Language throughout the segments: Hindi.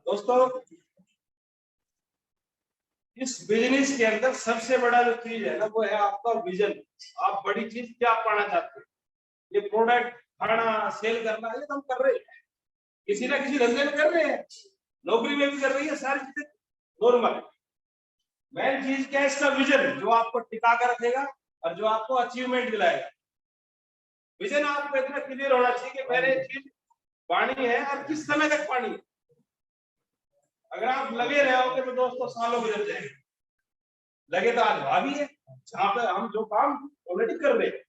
दोस्तों इस बिजनेस के अंदर सबसे बड़ा जो चीज है ना वो है आपका विजन। आप बड़ी चीज क्या पाना चाहते हैं। ये प्रोडक्ट खाना सेल करना ये तो हम कर रहे हैं, किसी ना किसी धंधे में कर रहे हैं, नौकरी में भी कर रही है, सारी चीजें नॉर्मल है। मेन चीज क्या है इसका विजन, जो आपको टिका कर रखेगा और जो आपको अचीवमेंट दिलाएगा। विजन आपको इतना क्लियर होना चाहिए कि मैंने चीज पानी है और किस समय तक पानी है। अगर आप लगे रहोगे तो दोस्तों सालों गुजर जाएंगे। लगे तो आज भाभी है जहाँ पे हम जो काम ऑलरेडी कर रहे हैं।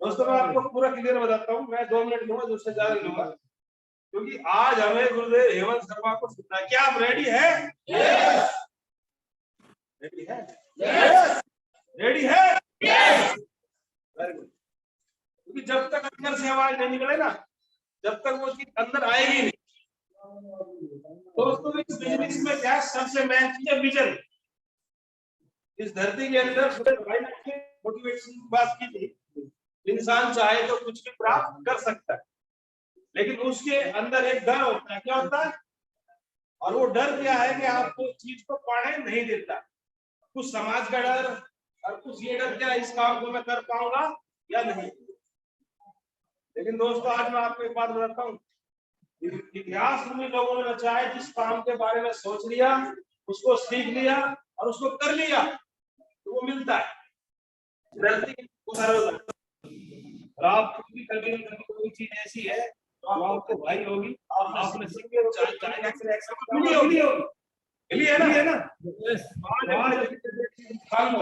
दोस्तों मैं आपको पूरा क्लियर बताता हूँ, मैं 2 मिनट लूंगा, उससे ज्यादा लूंगा, क्योंकि आज हमें गुरुदेव हेमंत शर्मा को सुनना है। क्या आप रेडी है? yes! रेडी है? yes! रेडी है? Very good. क्योंकि जब तक अंदर से आवाज नहीं निकले ना, जब तक वो चीज अंदर आएगी नहीं। दोस्तों इस बिजनेस में क्या सबसे मेन चीज है विजन। इस धरती के अंदर भाई ने मोटिवेशन की बात की थी, इंसान चाहे तो कुछ भी प्राप्त कर सकता है, लेकिन उसके अंदर एक डर होता है। क्या होता है? और वो डर क्या है कि आपको चीज को पाने नहीं देता। कुछ समाज का डर और कुछ ये डर, क्या इस काम को मैं कर पाऊंगा या नहीं। लेकिन दोस्तों आज मैं आपको एक बात बताता हूँ, इतिहास में लोगों ने रचा है, जिस काम के बारे में सोच लिया, उसको सीख लिया और उसको कर लिया तो वो मिलता है। आप कभी कोई चीज ऐसी है तो आपको भाई होगी, आपने सीखी होगी, मिली है ना।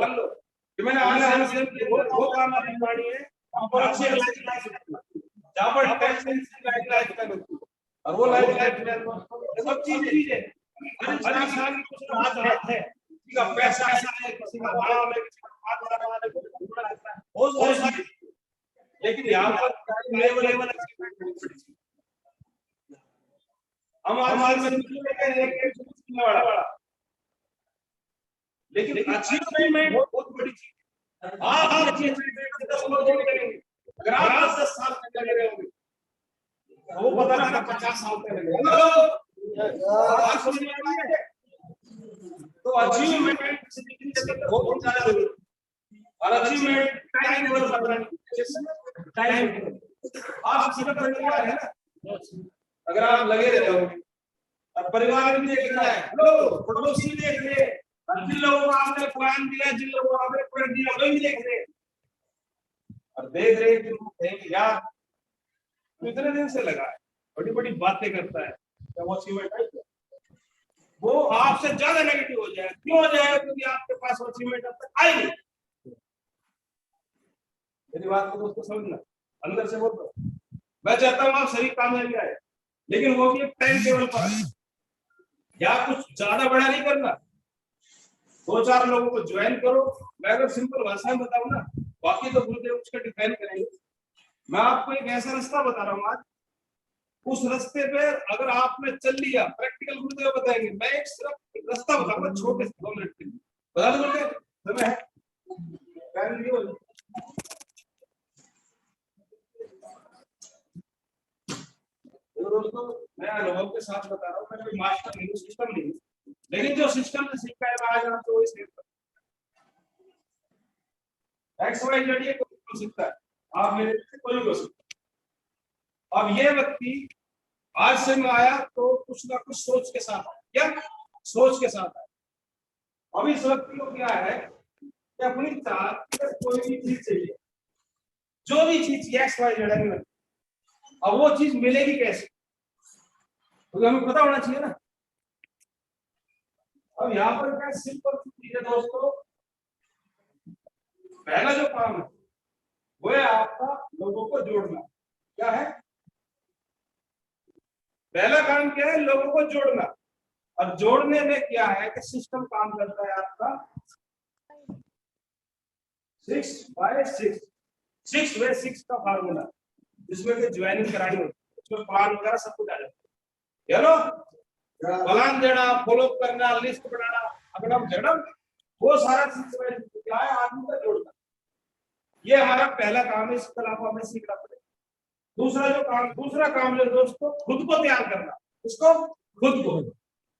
मान लो कि मैंने आज वो काम आपकी पानी है, हम पर अच्छी जहाँ पर लाइफ और वो लाइफ सब चीज है। हर इंसान की कुछ ना कुछ बात है, किसी का पैसा है, किसी का नाम है, किसी का बात है, बहुत सारी। लेकिन यहाँ पर लेवल हम आज लेकिन अचीवमेंट बहुत बड़ी चीज है। आप अचीवमेंट 10 लोग करेंगे, अगर आप 10 साल तक लगे रहोगे वो पता ना 50 साल तक लगेगा। तो अचीवमेंट बहुत ज्यादा जरूरी है। और अचीवमेंट टाइम टेबल बनाना, टाइम आप सिर्फ परिवार है ना, अगर आप लगे रहोगे और परिवार भी देख रहा है, लो पड़ोसी देख रहे हैं, जिन लोगों को आपने प्लान दिया, जिन लोगों को आपने प्लान दिया, वही देख रहे हैं और देख रहे हैं यार तो इतने दिन से लगा है, बड़ी बड़ी बातें करता है, क्या वो अचीवमेंट है? वो आपसे ज्यादा नेगेटिव हो जाए। क्यों हो जाए? क्योंकि आपके पास अचीवमेंट अब तक आई नहीं। मेरी बात को दोस्तों समझना, अंदर से बोल दो। मैं चाहता हूं आप सही कामयाबी आए, लेकिन वो भी एक टाइम टेबल पर है। या कुछ ज्यादा बड़ा नहीं करना, 2-4 लोगों को ज्वाइन करो। मैं अगर सिंपल भाषा में बताऊं ना, बाकी तो गुरुदेव उसका डिफाइन करेंगे। मैं आपको एक ऐसा रास्ता बता रहा हूँ आज, उस रास्ते पे अगर आपने चल लिया, प्रैक्टिकल गुरुदेव बताएंगे। मैं एक सिर्फ रास्ता बताऊंगा छोटे से 2 मिनट के लिए, बता दो गुरुदेव समय है। दोस्तों मैं अनुभव के साथ बता रहा हूँ, मैं कोई मास्टर नहीं हूँ, सिस्टम नहीं हूँ, लेकिन जो सिस्टम से सीखा है आज आपको वही सीखता है। एक्स वाई जेड ये कोई हो सकता है, आप मेरे से कोई हो सकता है। अब ये व्यक्ति आज से मैं आया तो कुछ ना कुछ सोच के साथ आया। क्या सोच के साथ आया? अब इस व्यक्ति को क्या है कि अपनी चाहत कोई भी चीज चाहिए, जो भी चीज एक्स वाई जेड है, अब वो चीज मिलेगी कैसे? तो हमें पता होना चाहिए ना। अब यहाँ पर क्या सिंपल चीज है दोस्तों, पहला जो काम है वो है आपका लोगों को जोड़ना। क्या है पहला काम? क्या है? लोगों को जोड़ना। और जोड़ने में क्या है कि सिस्टम काम करता है आपका 6/6 6/6 का फार्मूला, जिसमें कि ज्वाइनिंग करानी होती है, उसमें प्लान वगैरह सब कुछ आ जाता है। चलो प्लान देना, फॉलो करना, लिस्ट बनाना, अगड़म झगड़म, वो सारा चीज क्या है? आदमी का जोड़ना। ये हमारा पहला काम है, इसके अलावा हमें सीखना पड़ेगा। दूसरा काम जो दोस्तों खुद को तैयार करना। इसको खुद को।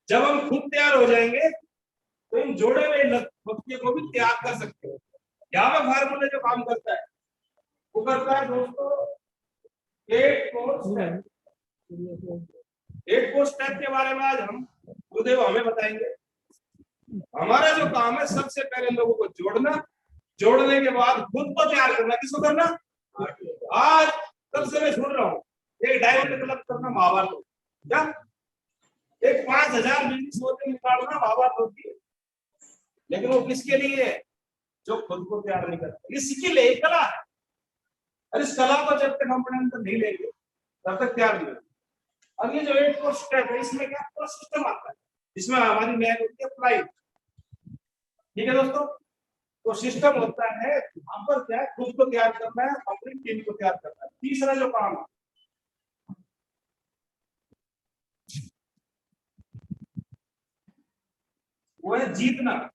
जब हम खुद तैयार हो जाएंगे तो इन जोड़े हुए लक्ष्य को भी त्याग कर सकते हो। यहाँ पे फार्मूला जो काम करता है वो करता है दोस्तों 8 स्टेप के बारे में आज हम गुरुदेव हमें बताएंगे। हमारा जो काम है सबसे पहले लोगों को जोड़ना, जोड़ने के बाद खुद को तैयार करना। किसको करना? आज कल से मैं सुन रहा हूँ एक डायमंड क्लब करना महाभारत हो क्या? एक 5000 बिजनेस होते निकालना महाभारत होती है, लेकिन वो किसके लिए है? जो खुद को तैयार नहीं करता। ये स्किल है, कला है, और इस कला को जब तक हम अपने अंदर नहीं लेंगे तब तक तैयार नहीं होगा। अब ये जो 8 स्टेप है इसमें क्या पूरा सिस्टम आता है, इसमें हमारी मेन होती है प्राइड। ठीक है दोस्तों, तो सिस्टम होता है यहाँ पर क्या है, खुद को तैयार करना है, अपनी टीम को तैयार करना है। तीसरा जो काम है वो है जीतना,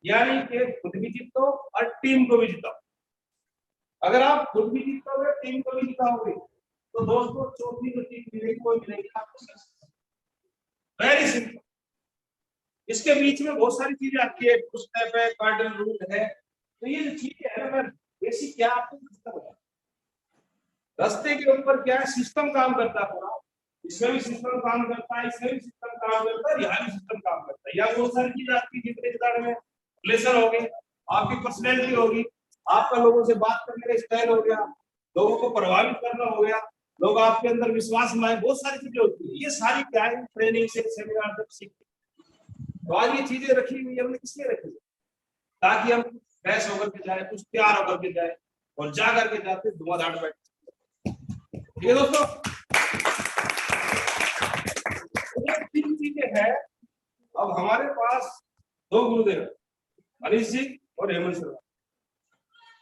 यानी कि खुद भी जीतो और टीम को भी जिताओ। अगर आप खुद भी जीतोगे टीम को भी जिताओगे तो दोस्तों चौथी जो चीज मिलेगी वो मिलेगी आपको सक्सेस। Very simple. इसके बीच में बहुत सारी चीजें आती है, स्टेप है, कार्डिनल रूल है, तो ये जो चीजें है ना बेसिक क्या आपको बता, रास्ते के ऊपर क्या है सिस्टम काम करता है पूरा। इसमें भी सिस्टम काम करता है, इसमें भी सिस्टम काम करता है, यहाँ भी सिस्टम काम करता है। या बहुत सारी चीज आपकी जितने में रिलेशन हो गए, आपकी पर्सनैलिटी होगी, आपका लोगों से बात करने का स्टाइल हो गया, लोगों को प्रभावित करना हो गया, लोग आपके अंदर विश्वास लाए, बहुत सारी चीजें होती है। ये सारी क्या है ट्रेनिंग से सेमिनार तक सीखते। तो आज ये चीजें रखी हुई हमने किसलिए रखी? ताकि हम फ्रेश होकर के जाए, कुछ तैयार होकर के जाए, और जा करके जाते धुआंधार बैठ। ठीक है दोस्तों, तीन चीजें हैं। अब हमारे पास 2 गुरुदेव अनिश जी और हेमंत सर,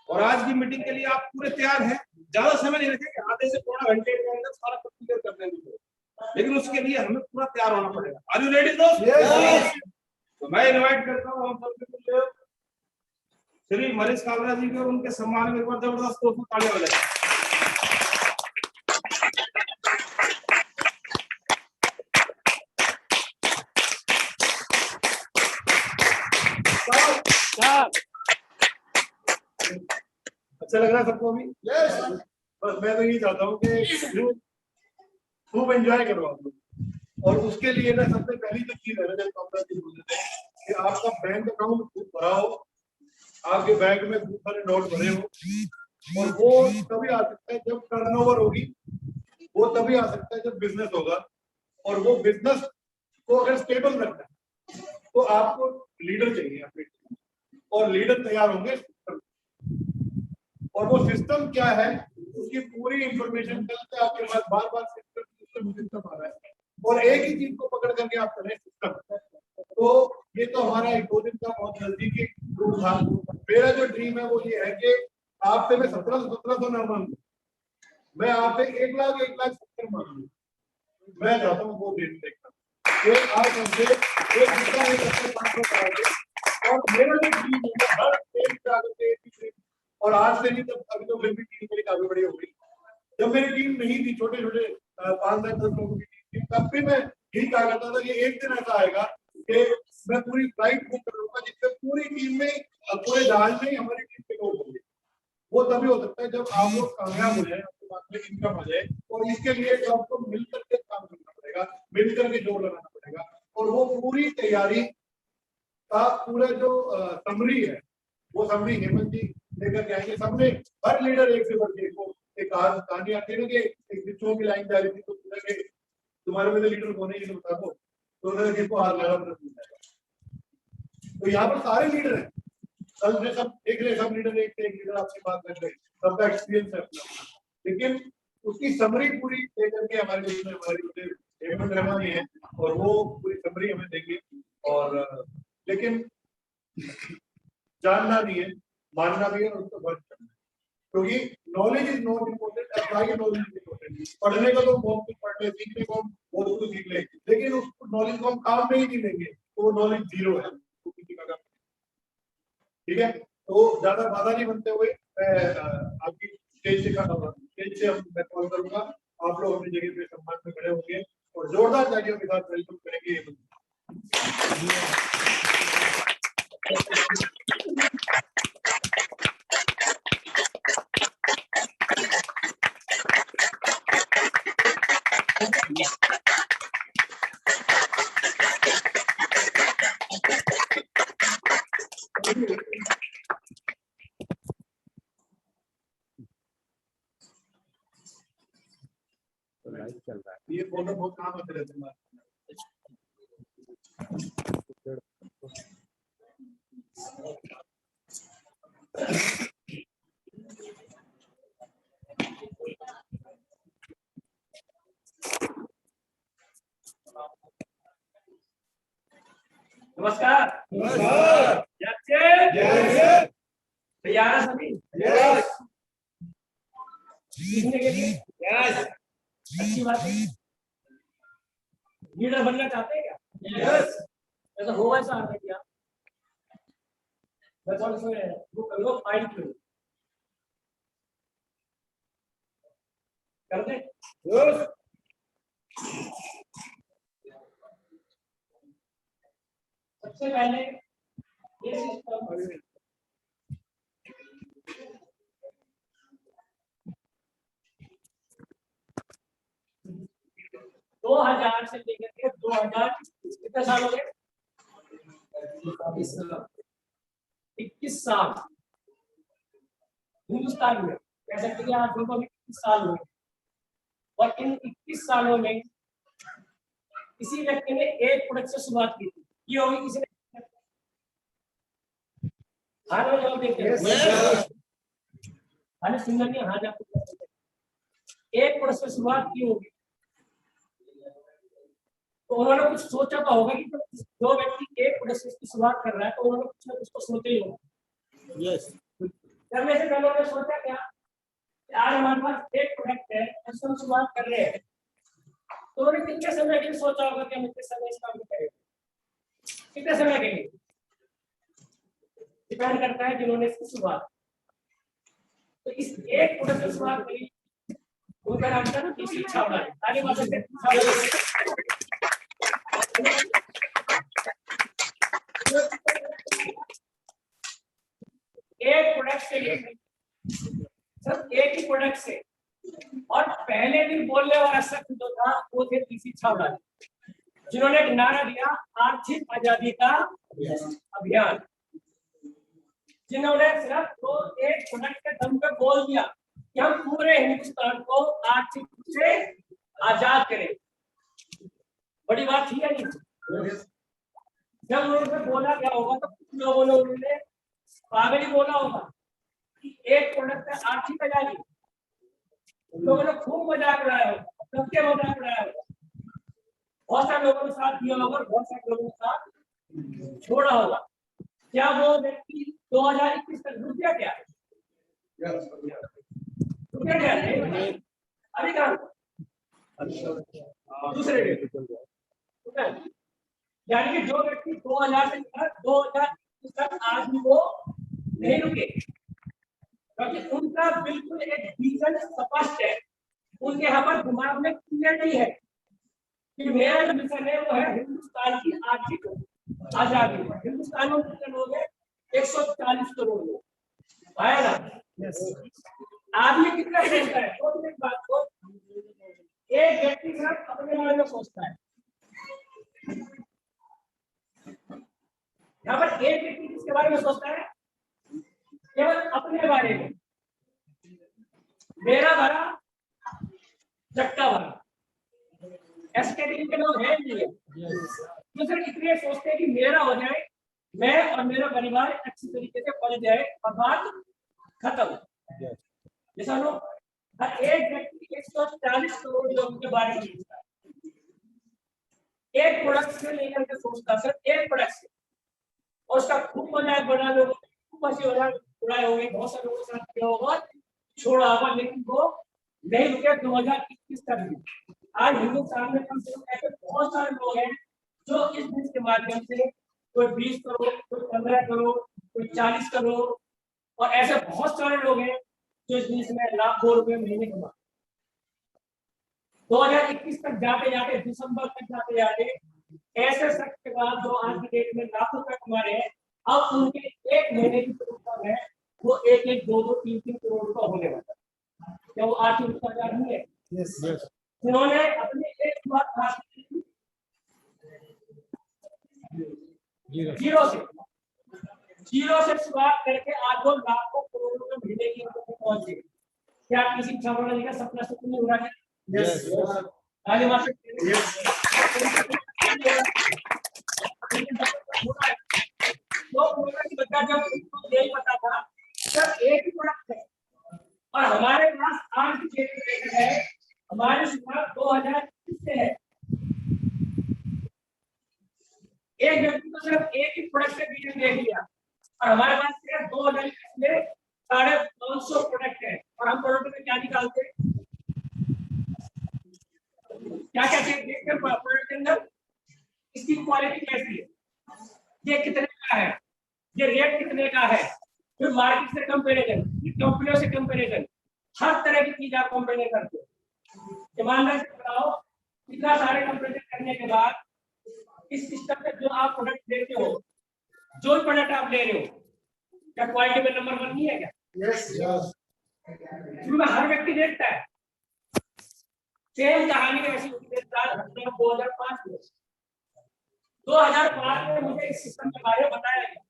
और आज की मीटिंग के लिए आप पूरे तैयार हैं। ज्यादा समय नहीं रखेंगे, आधे से पौना घंटे के अंदर सारा कुछ क्लियर कर देंगे, लेकिन उसके लिए हमें पूरा तैयार होना पड़ेगा। आर यू रेडी दोस्त? यस। तो मैं इनवाइट करता हूँ हम सबके श्री मनीष कालरा जी को, उनके सम्मान में एक बार जबरदस्त दोस्तों तालियां बजाएं। अच्छा लग रहा है सबको अभी? यस। बस मैं तो यही चाहता हूँ कि खूब एंजॉय करो आप लोग। और उसके लिए ना सबसे पहली जो चीज है ना, जब कि आपका बैंक अकाउंट खूब भरा हो, आपके बैंक में खूब सारे नोट भरे हो। और वो तभी आ सकता है जब टर्नओवर होगी, वो तभी आ सकता है जब बिजनेस होगा। और वो बिजनेस को अगर स्टेबल रखना है तो आपको लीडर चाहिए अपने, और लीडर तैयार होंगे। और वो सिस्टम क्या है उसकी पूरी इंफॉर्मेशन कल से आपके पास बार बार सिस्टम आ रहा है, और एक ही चीज को पकड़ करके आप करें सिस्टम। तो ये तो हमारा एक 2 दिन का बहुत नजदीकी रूप था। मेरा जो ड्रीम है वो ये है कि आपसे मैं 1700 ना मांगू, मैं आपसे 1,70,000 मांगू। मैं चाहता हूँ वो दिन देखना कि आप हमसे एक दूसरा नहीं करते 500 कराओगे। और मेरा जो ड्रीम है हर स्टेज पे आगे से, और आज से नहीं तब अभी तो फिर भी टीम मेरी काफी बड़ी हो गई। जब मेरी टीम नहीं थी, छोटे छोटे 5-10 लोगों की टीम थी, तब भी मैं यही कहा करता था कि एक दिन ऐसा आएगा कि मैं पूरी फ्लाइट बुक करूंगा जिससे पूरी टीम में, पूरे जहाज में हमारी टीम के लोग होंगे। वो तभी हो सकता है जब आप लोग कामयाब हो जाए, आपके पास में इनकम आ जाए। और इसके लिए आपको मिलकर के काम करना पड़ेगा, मिलकर के जोड़ लगाना पड़ेगा। और वो पूरी तैयारी का पूरा जो समरी है वो समरी हेमंत जी लेकर के आएंगे। सबने हर लीडर एक से बढ़ के एक कहानी आती है कि एक बिच्छुओं की लाइन जा रही थी, तो पूछा कि तुम्हारे में लीडर कौन है ये बता दो, तो उन्होंने किसको हार लगा। तो यहाँ पर सारे लीडर हैं, कल से सब देख रहे, सब लीडर एक से एक लीडर आपसे बात कर रहे, सबका एक्सपीरियंस है अपना, लेकिन उसकी समरी पूरी लेकर के हमारे बीच में हमारी हेमंत रहमान है, और वो पूरी समरी हमें देंगे। और लेकिन जानना नहीं है, मानना भी है, और उसको वर्क करना है। क्योंकि knowledge is not important, apply knowledge is important. पढ़ने का तो बहुत कुछ पढ़ ले, सीखने को बहुत कुछ सीख ले, लेकिन उस नॉलेज को हम काम में ही नहीं लेंगे तो वो नॉलेज जीरो है, तो किसी का काम। ठीक है, तो ज्यादा बाधा नहीं बनते हुए मैं आपकी स्टेज से मैं कॉल करूंगा। आप लोग अपनी जगह पे सम्मान में खड़े होंगे और जोरदार तालियों के साथ वेलकम करेंगे। चल रहा है ये फोटो बहुत काम आते रहते हैं। नमस्कार। नमस्कार। तैयार है सभी? यस। सीखने के लिए? यस। अच्छी बात है। लीडर बनना चाहते हैं क्या? यस। ऐसा होगा ऐसा आपने किया? मैं कौन से वो कर लो फाइल क्यों कर दे? यस। सबसे पहले ये सिस्टम 2000 से लेकर के 2000 कितने साल हो गए? 21 साल हिंदुस्तान में कह सकते हैं आप लोगों में 21 साल हुए और इन 21 सालों में किसी व्यक्ति ने एक प्रोडक्ट से शुरुआत की थी। ये होगी किसी ने? हाँ ना जवाब देते हैं। हाँ सुंदर नहीं हाँ आपको एक प्रोडक्ट से शुरुआत की होगी तो उन्होंने कुछ सोचा तो होगा कि जो व्यक्ति एक प्रोडक्ट की शुरुआत कर रहा है तो उन्होंने कुछ ना कुछ तो सोचा ही होगा। यस। करने से पहले उन्होंने सोचा क्या आज हमारे पास एक प्रोडक्ट है उससे हम शुरुआत कर रहे हैं तो उन्होंने कितने समय के लिए सोचा होगा कि हम इतने समय इस काम को करेंगे? कितने समय के लिए डिपेंड करता है जिन्होंने इसकी शुरुआत तो इस एक प्रोडक्ट की शुरुआत करी उनका नाम था किसी छावड़ा आगे बढ़ सकते एक प्रोडक्ट से सब एक ही प्रोडक्ट से और पहले दिन बोलने वाला शख्स जो था वो थे किसी छावड़ा जिन्होंने एक नारा दिया आर्थिक आजादी का अभियान जिन्होंने सिर्फ तो एक प्रोडक्ट के दम पे बोल दिया कि हम पूरे हिंदुस्तान को आर्थिक रूप से आजाद करें। बड़ी बात थी या नहीं? जब उन्होंने बोला क्या होगा तो कुछ लोगों ने उन्होंने पागल ही बोला होगा कि एक प्रोडक्ट है आर्थिक आजादी लोगों ने खूब मजाक उड़ाया होगा सबके मजाक उड़ाया होगा बहुत सारे लोगों ने साथ दिया होगा बहुत सारे लोगों ने साथ छोड़ा होगा। क्या वो व्यक्ति 2021 तक रुक गया क्या? रुक गया अभी कहाँ दूसरे यानी कि जो व्यक्ति 2000 से 2021 तक आज भी वो नहीं रुके क्योंकि उनका बिल्कुल एक विजन स्पष्ट है उनके यहाँ पर दिमाग में क्लियर नहीं है कि मेरा जो मिशन है वो है हिंदुस्तान की आर्थिक आजादी। हिंदुस्तान में कितने लोग हैं? 140 करोड़ लोग आया ना। आदमी कितना सोचता है तो एक बात को एक व्यक्ति सिर्फ अपने बारे में सोचता है यहाँ पर एक व्यक्ति किसके बारे में सोचता है? केवल अपने बारे में मेरा भरा चक्का भरा ऐसे कैटेगरी के लोग हैं नहीं तो सिर्फ इतने सोचते हैं कि मेरा हो जाए मैं और मेरा परिवार अच्छी तरीके से पल जाए और बात खत्म। जैसा लोग हर एक व्यक्ति 140 करोड़ लोगों के बारे में सोचता है एक प्रोडक्ट से लेकर के सोचता है सिर्फ एक प्रोडक्ट से और उसका खूब मजाक बना लोगों खूब हंसी मजाक उड़ाए होंगे बहुत सारे लोगों के साथ किया होगा छोड़ा होगा लेकिन वो नहीं रुके 2021 तक भी। आज हिंदुस्तान में कम से कम ऐसे बहुत सारे लोग हैं जो इस बिजनेस के माध्यम से कोई 20 करोड़ कोई 15 करोड़ कोई 40 करोड़ और ऐसे बहुत सारे लोग हैं जो इस बिजनेस में लाखों रुपए महीने कमाते 2021 तक जाते जाते, दिसंबर तक जाते जाते ऐसे शख्स के बाद जो आज की डेट में लाखों रुपए कमा रहे हैं, अब उनके एक महीने की जो इनकम है वो 1-1, 2-2, 3-3 करोड़ रुपए होने वाला है। क्या वो आर्थिक उत्तरदायी नहीं है? Yes, yes. उन्होंने अपनी एक बात हासिल की जीरो से शुरुआत करके आज वो लाखों करोड़ रुपए महीने की इनकम पहुंचे। क्या किसी छावड़ा जी का सपना सच नहीं हो रहा है? Yes, yes. आगे बात वो कोरोना की बच्चा जब उनको यही पता था सर एक ही प्रोडक्ट है और हमारे पास आज की डेट में देखा है हमारी शुरुआत 2021 से है। एक व्यक्ति को सिर्फ एक ही प्रोडक्ट से विजन देख लिया और हमारे पास सिर्फ 2021 में 550 प्रोडक्ट है और हम प्रोडक्ट में क्या निकालते हैं, क्या क्या देखते हैं प्रोडक्ट के अंदर, इसकी क्वालिटी कैसी है, ये कितने का है, ये रेट कितने का है, फिर मार्केट से कंपैरिजन, कंपनियों से कंपैरिजन, हर तरह की चीज आप कंपेयर करते हो। ईमानदारी से बताओ इतना सारे कंपैरिजन करने के बाद इस सिस्टम में जो आप प्रोडक्ट देते हो, जो भी प्रोडक्ट आप ले रहे हो, क्या क्वालिटी में नंबर 1 नहीं है क्या? Yes, yes. इसमें हर व्यक्ति देखता है। सेम कहानी ऐसी हुई थी 2005 में। 2005 में मुझे इस सिस्टम के बारे में बताया गया,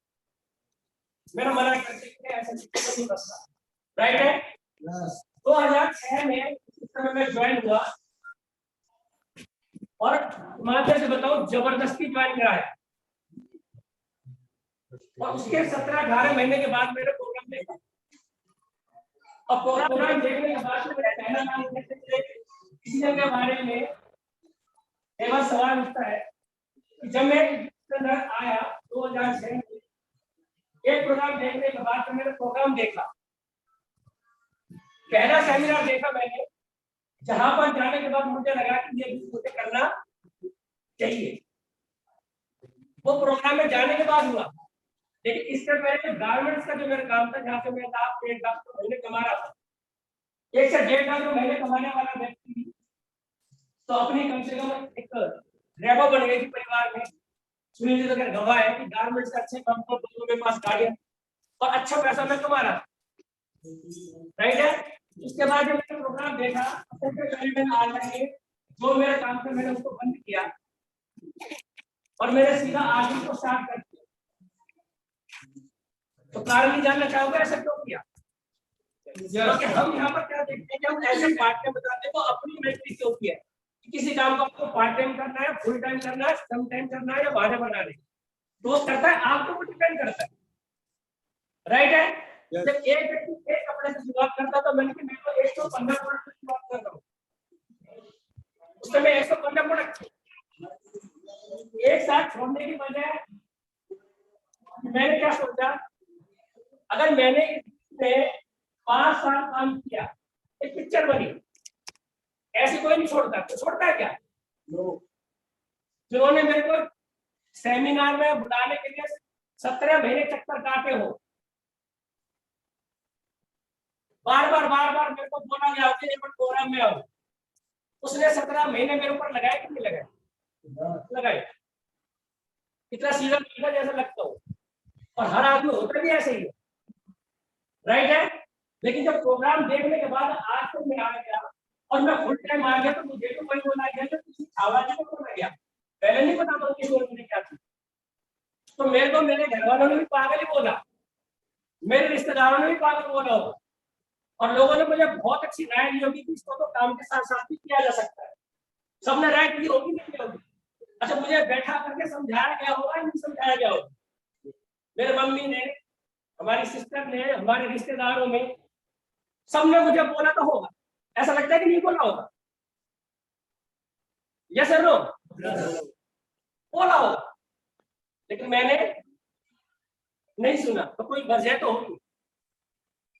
मेरा मना करते कि ऐसा सिस्टम नहीं बनता, राइट है? Yes. 2006 में इस सिस्टम में ज्वाइन हुआ और ईमानदारी से बताओ जबरदस्ती ज्वाइन कराया और उसके 17-18 महीने के बाद मेरे प्रोग्राम देखा और प्रोग्राम देखने के बाद मेरा पहला काम किसी के बारे में एक बार सवाल उठता है कि जब मैं अंदर आया 2006 में एक प्रोग्राम देखने के बाद तो मैंने प्रोग्राम देखा, पहला सेमिनार देखा मैंने जहां पर जाने के बाद मुझे लगा कि ये मुझे करना चाहिए। वो प्रोग्राम में जाने के बाद हुआ, लेकिन इससे पहले गारमेंट्स का जो मेरा काम था जहाँ से मैं लाख 1.5 लाख तो महीने कमा रहा था, 1 से 1.5 लाख महीने कमाने वाला व्यक्ति तो अपनी कम से कम एक रेबो बन गई थी परिवार में। सुनील जी तो गवाह है कि गारमेंट्स का अच्छे काम को दोनों के पास गाड़ियां और अच्छा पैसा मैं कमा रहा, राइट है? उसके बाद जब मैंने प्रोग्राम देखा मैंने आज तक जो मेरा काम था मैंने उसको बंद किया और मैंने सीधा आगे को स्टार्ट कर दिया। तो कारण नहीं जानना चाहोगे ऐसा क्यों किया? क्योंकि हम यहाँ पर क्या देखते हैं कि हम ऐसे पार्ट टाइम बताते हैं तो अपनी मर्जी क्यों किया है कि किसी काम को आपको पार्ट टाइम करना है, फुल टाइम करना है, कम टाइम करना है या बहाने बना रहे तो वो करता है, आपको वो डिपेंड करता है, राइट है? जब एक व्यक्ति एक कपड़े से शुरुआत करता तो मैंने कि मैं तो 115 प्रोडक्ट से शुरुआत कर रहा हूँ, उस समय 115 प्रोडक्ट एक साथ छोड़ने की बजाय मैंने क्या सोचा, अगर मैंने इसमें 5 साल काम किया, एक पिक्चर बनी, ऐसे कोई नहीं छोड़ता, तो छोड़ता है क्या? जिन्होंने मेरे को सेमिनार में बुलाने के लिए 17 महीने चक्कर काटे हो, बार बार मेरे को बोला गया कि प्रोग्राम में आओ, उसने 17 महीने मेरे ऊपर लगाए कि नहीं लगाए? लगाए। इतना सीधा जैसा लगता हो और हर आदमी होता भी ऐसे ही है, राइट है? लेकिन जब प्रोग्राम देखने के बाद आज तो मैं आ गया और मैं फुल टाइम आ गया तो मुझे तो कोई बोला गया तो किसी आवाज को बोला गया, पहले नहीं पता था कि मैंने क्या थी। तो मेरे को मेरे घर वालों ने भी पागल ही बोला, मेरे रिश्तेदारों ने भी पागल बोला होगा और लोगों ने मुझे बहुत अच्छी राय दी होगी कि इसको तो काम के साथ साथ भी किया जा सकता है। सबने राय दी होगी नहीं दी होगी? अच्छा, मुझे बैठा करके समझाया गया होगा नहीं समझाया गया होगा? मेरे मम्मी ने, हमारी सिस्टर ने, हमारे रिश्तेदारों में सबने मुझे बोला तो होगा, ऐसा लगता है कि नहीं बोला होगा? यस सर, नो बोला होगा, लेकिन मैंने नहीं सुना, तो कोई वजह तो होगी,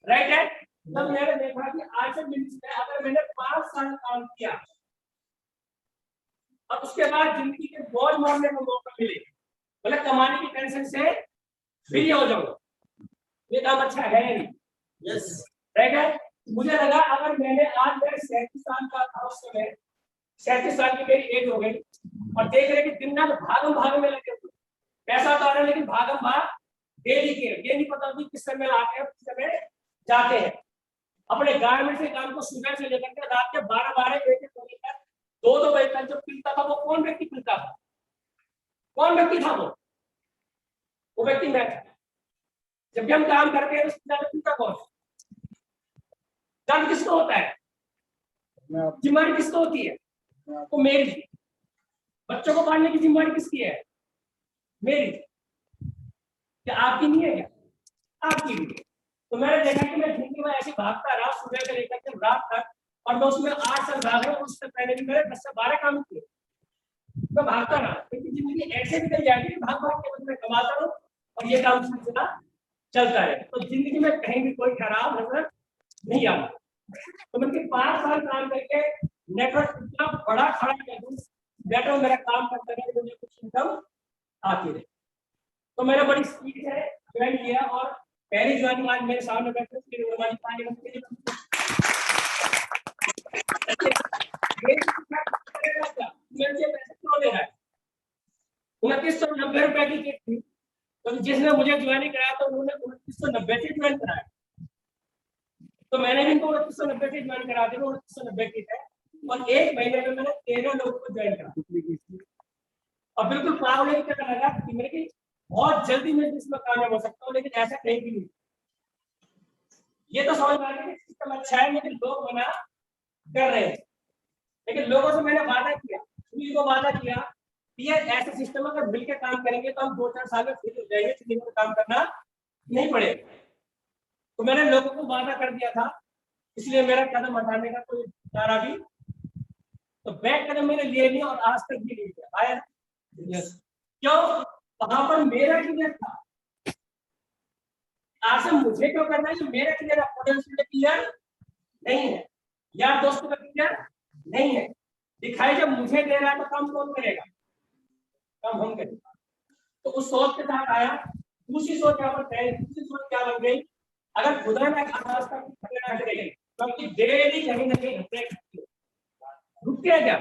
राइट है? तब मैंने देखा कि आज से अगर मैंने 5 साल काम किया और उसके बाद जिंदगी के बोझ मारने का मौका मिले, मतलब कमाने की टेंशन से फ्री हो जाऊंगा, ये काम अच्छा है नहीं, Yes. राइट है? मुझे लगा अगर मैंने आज मेरे 37 साल का था उस समय 37 साल की मेरी एज हो गई और देख रहे कि दिन रात भागम भाग में लगे हुए, पैसा तो आ रहा है लेकिन भागम भाग डेली के, ये नहीं पता कि किस समय आते हैं किस समय जाते हैं। अपने गारमेंट से काम को सुबह से लेकर के रात के 12-12 1-1 बजे तक 2-2 बजे तक जो पीता था वो कौन व्यक्ति पीता था? कौन व्यक्ति था वो व्यक्ति मैं था। जब भी हम काम करते हैं तो पीता कौन? दर्द किसको होता है? जिम्मेदारी किसको होती है? तो मेरी। बच्चों को पालने की जिम्मेदारी किसकी है? मेरी। क्या आपकी नहीं है? क्या आपकी भी है। तो मैंने देखा कि मैं जिंदगी में ऐसे भागता रहा सुबह से लेकर के रात तक, और मैं उसमें 8 साल भाग रहा हूँ। उससे पहले भी मैंने 10 से 12 काम किए। मैं भागता रहा क्योंकि जिंदगी ऐसे निकल जाएगी भाग भाग के मैं कमाता रहूं और ये काम सिलसिला चलता है। तो जिंदगी में कहीं भी कोई खराब नजर नहीं आता। तो मैंने 5 साल काम करके नेटवर्क इतना बड़ा खड़ा कर दूं, नेटवर्क मेरा काम करता रहे, मुझे कुछ इनकम आती रहे। तो मैंने बड़ी स्पीड से ज्वाइन किया और पहली ज्वाइनिंग आज मेरे सामने बैठे ₹2990 की किट थी। तो जिसने मुझे ज्वाइनिंग कराया तो उन्होंने 2990 से ज्वाइन कराया। तो मैंने भी इनको 2990 से ज्वाइन करा दिया। 2990 की है और 1 महीने में मैंने 13 लोगों को ज्वाइन करा। और बिल्कुल पागल की तरह लगा कि मेरे की बहुत जल्दी मैं इसमें कामयाब हो सकता हूँ, लेकिन ऐसा कहीं भी नहीं। ये तो समझ में आ गया कि सिस्टम अच्छा है लेकिन लोग मना कर रहे हैं। लेकिन लोगों से मैंने वादा किया, सुनील को वादा किया कि ये ऐसा सिस्टम अगर मिलकर काम करेंगे तो हम 2-4 साल में फिर हो जाएंगे, सुनील को काम करना नहीं पड़ेगा। तो मैंने लोगों को वादा कर दिया था, इसलिए मेरा कदम हटाने का कोई चारा भी तो बैक कदम मैंने लिए नहीं और आज तक भी नहीं लिया। आया यस। क्यों? वहां पर मेरा क्लियर था। आज मुझे क्यों करना है? मेरा क्लियर है, पोटेंशियल क्लियर नहीं है, यार दोस्तों का क्लियर नहीं है। दिखाई जब मुझे दे रहा है तो काम कौन करेगा? काम हम करेंगे। तो उस सोच के साथ आया। दूसरी सोच क्या पर दूसरी सोच क्या बन गई? अगर खुदा ने आवाज का घटना करेगी क्योंकि डेली कहीं ना कहीं घटना रुकते क्या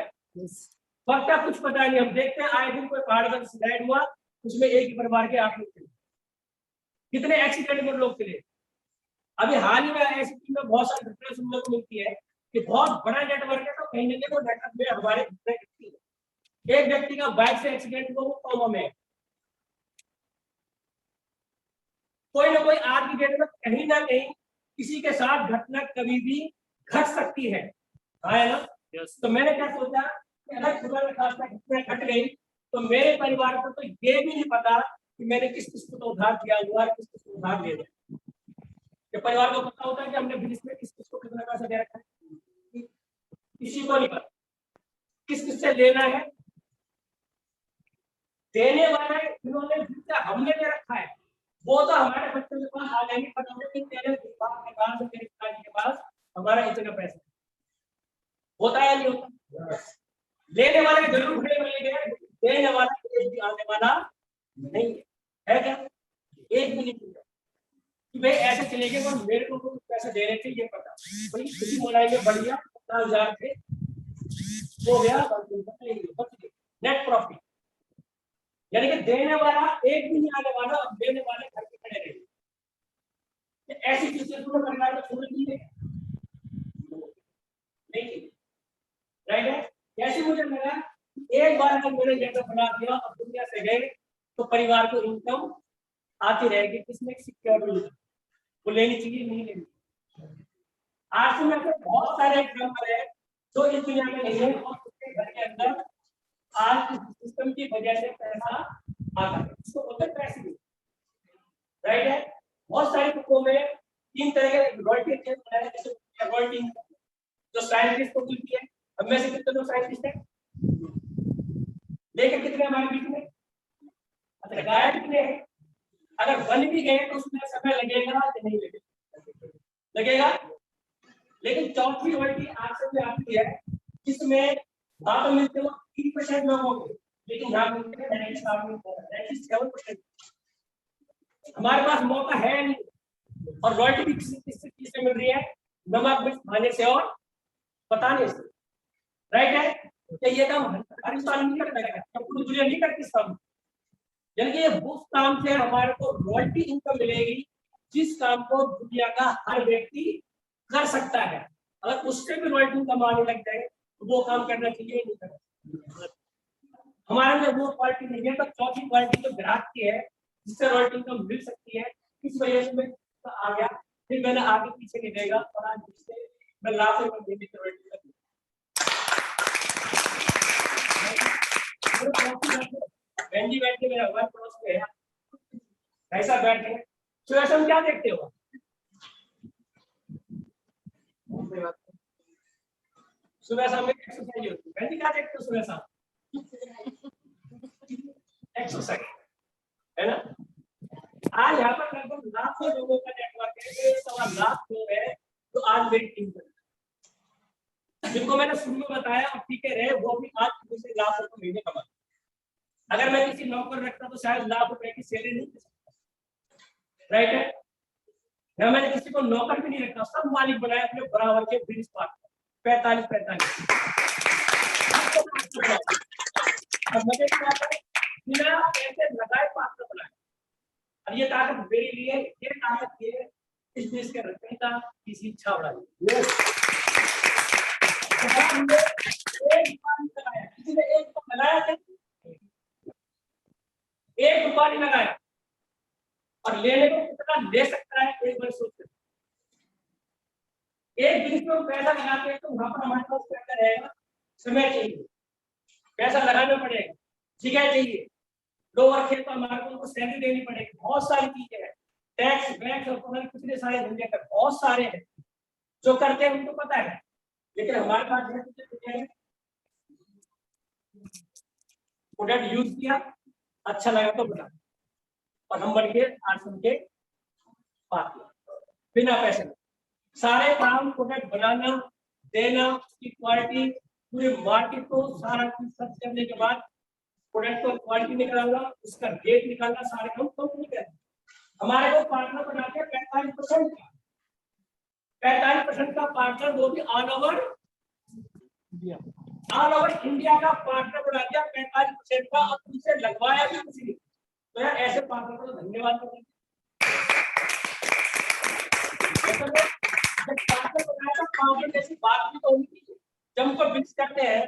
वक्त का कुछ पता नहीं। हम देखते हैं आए दिन कोई पहाड़ का एक्सीडेंट हुआ, उसमें एक ही परिवार के 8 लोग थे। कितने एक्सीडेंट में लोग चले। अभी हाल ही में ऐसी में बहुत सारी घटनाएं सुनने को मिलती है कि बहुत बड़ा नेटवर्क है तो कहीं ना कहीं वो नेटवर्क में हमारे एक व्यक्ति का बाइक से एक्सीडेंट हुआ, वो कौमा में कोई ना कोई आज की डेट में कहीं ना कहीं किसी के साथ घटना कभी भी घट सकती है ना। तो मैंने क्या सोचा कि अगर खुदा न खास्ता घटना घट गई तो मेरे परिवार को तो ये भी नहीं पता कि मैंने किस किस को तो उधार किया हुआ है, किस किस को उधार दे दिया। परिवार को पता होता है कि हमने बिजनेस में किस किस को कितना पैसा दे रखा है, किसी को नहीं पता किस किस से लेना है। देने वाला इन्होंने हमने दे रखा है, वो तो हमारे बच्चों के पास आ जाएंगे, पता होगा कि तेरे बाप के पास मेरे पिताजी के पास हमारा इतना पैसा होता है नहीं होता। लेने वाले जरूर खड़े मिलेंगे, देने वाला एक भी आने वाला नहीं है क्या? एक भी नहीं कि भाई ऐसे चलेंगे और मेरे को कुछ पैसा दे रहे थे ये पता भाई खुशी मनाएंगे बढ़िया 50,000 थे हो गया नेट प्रॉफिट। यानी कि देने वाला एक भी नहीं आने वाला और देने वाले घर पे खड़े रहेंगे। ऐसी चीजें पूरे परिवार में छोड़ दी नहीं राइट है। जैसे मुझे लगा एक बार अगर मैंने नेटवर्क बना दिया और दुनिया से गए तो परिवार को इनकम आती रहेगी। किसमें सिक्योरिटी वो लेनी चाहिए नहीं लेनी। आज से मैं बहुत सारे एग्जाम्पल है जो इस दुनिया में नहीं है और उसके घर के अंदर आज सिस्टम की वजह से पैसा आता है। इसको बोलते हैं पैसे राइट है। बहुत सारे बुकों में 3 तरह के रॉयल्टी केस बनाए जैसे रॉयल्टी जो साइंटिस्ट को मिलती है। अब में से कितने लोग साइंटिस्ट हैं लेकिन कितने हमारे बीच में अच्छा गायब कितने हैं? अगर बन भी गए तो उसमें समय लगेगा कि नहीं लगेगा। लेकिन चौथी रॉयल्टी आज से भी आती है जिसमें वहां पर मिलते हो 3% लोगों को, लेकिन यहाँ मिलते हैं 97%। हमारे पास मौका है नहीं और रॉयल्टी भी किस चीज से मिल रही है? नमक मिर्च खाने से और बताने से राइट है। क्या ये काम हर इंसान नहीं करता है, पूरी दुनिया नहीं करती इस काम? यानी कि ये उस काम से हमारे को रॉयल्टी इनकम मिलेगी जिस काम को दुनिया का हर व्यक्ति कर सकता है। अगर उससे भी रॉयल्टी इनकम आने लग जाए तो वो काम करना चाहिए नहीं करना। हमारे में वो क्वालिटी नहीं है, तो चौथी क्वालिटी तो ग्राहक की है जिससे रॉयल्टी इनकम मिल सकती है। इस वजह से मैं आ गया, फिर मैंने आगे पीछे नहीं देगा और आज जिससे मैं लाख रुपए देने की रॉयल्टी कर बेंजी बैठ के मेरा वर्क क्रॉस पे है, ऐसा बैठ के सुबह शाम क्या देखते हो? सुबह शाम में एक्सरसाइज होती है, बेंजी क्या देखते हो सुबह शाम? एक्सरसाइज है ना। आज यहाँ पर लगभग लाखों लोगों का नेटवर्क है, 1.25 लाख लोग है तो आज मेरी टीम पर, जिनको मैंने शुरू में बताया और टीके रहे वो भी आज दूसरे लाख रुपए महीने कमाते। अगर मैं किसी नौकर रखता तो शायद लाख रुपए की सैलरी नहीं दे सकता, राइट है ना। मैंने किसी को नौकर भी नहीं रखा, सब मालिक बनाए अपने बराबर के बिजनेस पार्टनर 45-45। मुझे बिना पैसे लगाए पार्टनर बनाए, और ये ताकत मेरे लिए, ये ताकत ये इस देश के रखने का किसी इच्छा बढ़ा किसी ने एक लगाया था, एक रुपया नहीं लगाया, और लेने को कितना ले सकता है एक बार सोचते। एक दिन में पैसा लगाते हैं तो वहां पर हमारे पास क्या रहेगा? समय चाहिए, पैसा लगाना पड़ेगा, जगह चाहिए, लोअर खेत पर हमारे को उनको सैलरी देनी पड़ेगी, बहुत सारी चीजें हैं, टैक्स बैंक और कितने सारे धंधे कर बहुत सारे हैं जो करते हैं उनको पता है। लेकिन हमारे पास प्रोडक्ट यूज किया, अच्छा लगा तो बता, और हम बन के आज के बात बिना पैसे सारे काम प्रोडक्ट बनाना, देना, उसकी क्वालिटी, पूरे मार्केट को सारा चीज सर्च करने के बाद प्रोडक्ट को क्वालिटी निकालना, उसका रेट निकालना, सारे काम कंपनी करते। हमारे को पार्टनर बनाते हैं 45% का, 45% का पार्टनर, वो भी ऑल ओवर इंडिया का पार्टनर बना दिया 45% का, और उनसे लगवाया भी कुछ नहीं। तो यार ऐसे पार्टनर को धन्यवाद करें। जब पार्टनर बनाया था, पार्टनर जैसी बात भी तो होनी चाहिए। जब हमको बिक्स करते हैं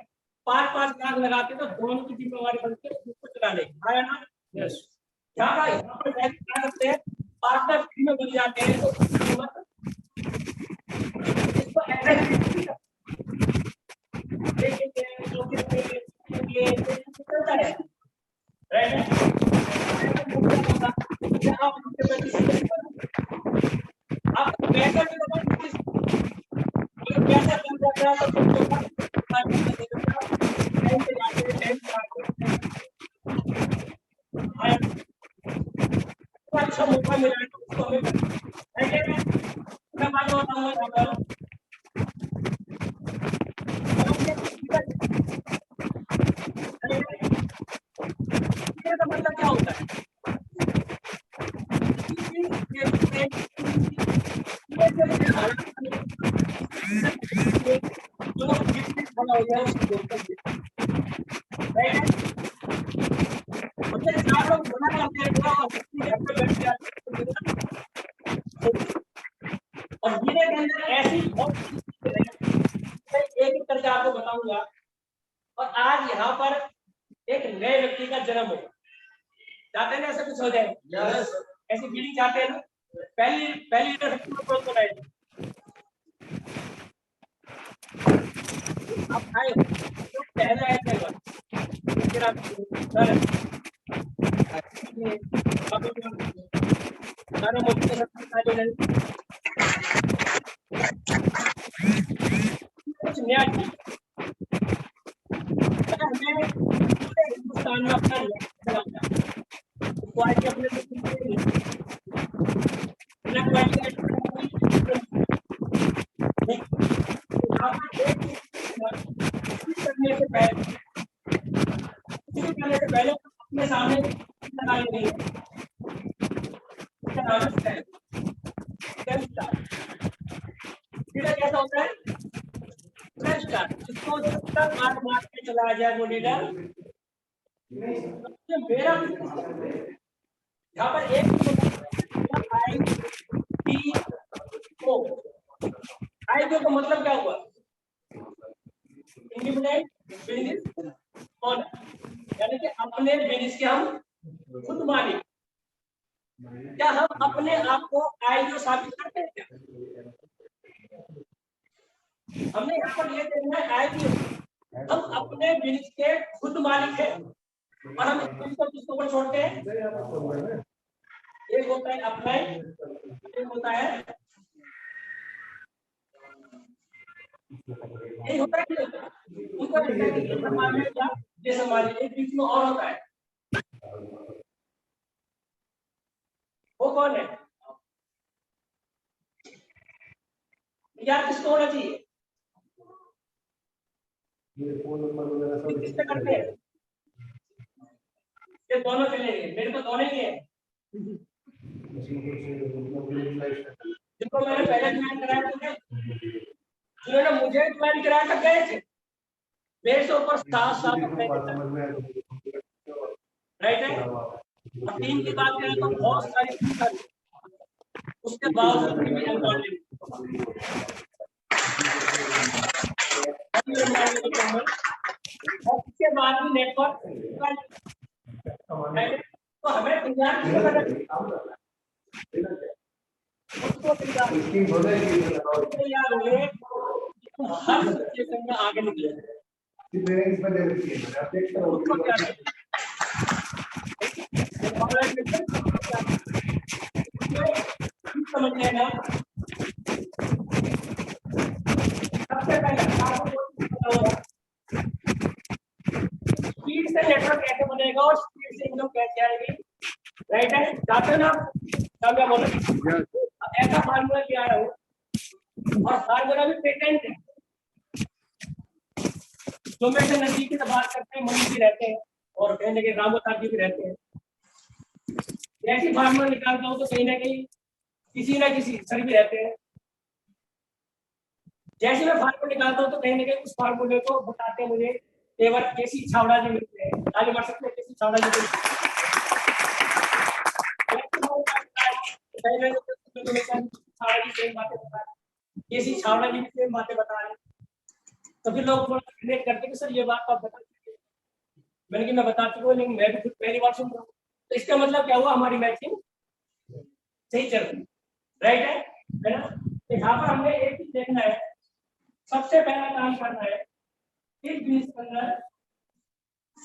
5-5 लाख लगाते तो दोनों की जिम्मेवारी बनती है उसको चलाने की, है ना। यस, यहाँ पर क्या करते हैं, पार्टनर फ्री में बन जाते हैं तो इसको अच्छा मौका मिला है तो उसको हमें मैं बात बताऊंगा। मतलब क्या होता है, और धीरे के अंदर ऐसी एक करके आपको बताऊंगा। और आज यहाँ पर एक नए व्यक्ति का जन्म होगा, चाहते हैं ना ऐसा कुछ हो जाए? yes. ऐसी फीलिंग चाहते हैं ना? पहली इंट्रोडक्शन कौन बनाएगा? आप आए तो पहला है फिर आप कुछ नया हिंदुस्तान में अपना क्वालिटी अपने करने से पहले अपने सामने लगा लेंगे। कैसा होता है? इसको जब तक मार मार के चला जाए वो लीडर, तो मेरा यहाँ पर एक I P O, I P O का मतलब क्या हुआ? इंडिपेंडेंट बिजनेस ओनर, यानी कि अपने बिजनेस के हम खुद मालिक। क्या हम अपने आप को आईपीओ साबित करते हैं क्या? हमने यहाँ पर ये देखना है आईपीओ, हम अपने बिजनेस के खुद मालिक हैं और हम इसको किसको पर छोड़ते हैं? एक होता है अप्लाई, एक होता है एक होता है उनको ये संभालिए या ये संभालिए, एक बीच में और होता है, वो कौन है? यार किसको होना चाहिए? किससे करते हैं? ये दोनों चलेंगे, मेरे को दोनों ही है। जिनको मैंने पहले ज्वाइन कराया था, जिन्होंने मुझे ज्वाइन कराया था गए थे, मेरे से ऊपर 7 साल राइट है। और टीम की बात करें तो बहुत सारी टीम, उसके बावजूद भी मैं उसके बाद भी नेटवर्क तो हमें तैयार हर सिचुएशन में आगे निकले। समझ लेना सबसे पहले स्पीड से नेटवर्क कैसे बनेगा और स्पीड से इनकम कैसे आएगी, राइट है? जाते ना क्या बोलो, ऐसा फार्मूला क्या है और फार्मूला भी पेटेंट है। जो मैं से नजदीक की बात करते हैं, मनीष जी रहते हैं और कहीं ना कहीं रामोतार जी भी रहते हैं। ऐसी फार्मूला निकालता हूँ तो कहीं ना कहीं किसी ना किसी सर भी रहते हैं। जैसे मैं फार्मूला निकालता हूँ तो कहीं ना कहीं उस फार्मूले को बताते हैं मुझे केवल केसी छावड़ा जी मिलते हैं। आगे बढ़ सकते हैं, केसी छावड़ा जी केसी छावड़ा जी सेम बातें बता रहे हैं, तो फिर लोग थोड़ा रिलेट करते हैं सर ये बात आप बता दीजिए। मैंने कि मैं बता चुका हूँ, लेकिन मैं भी खुद पहली बार सुन रहा हूँ। तो इसका मतलब क्या हुआ, हमारी मैचिंग सही चल रही, राइट है ना? तो यहाँ पर हमने एक चीज देखना है, सबसे पहला काम करना है इस बिजनेस के अंदर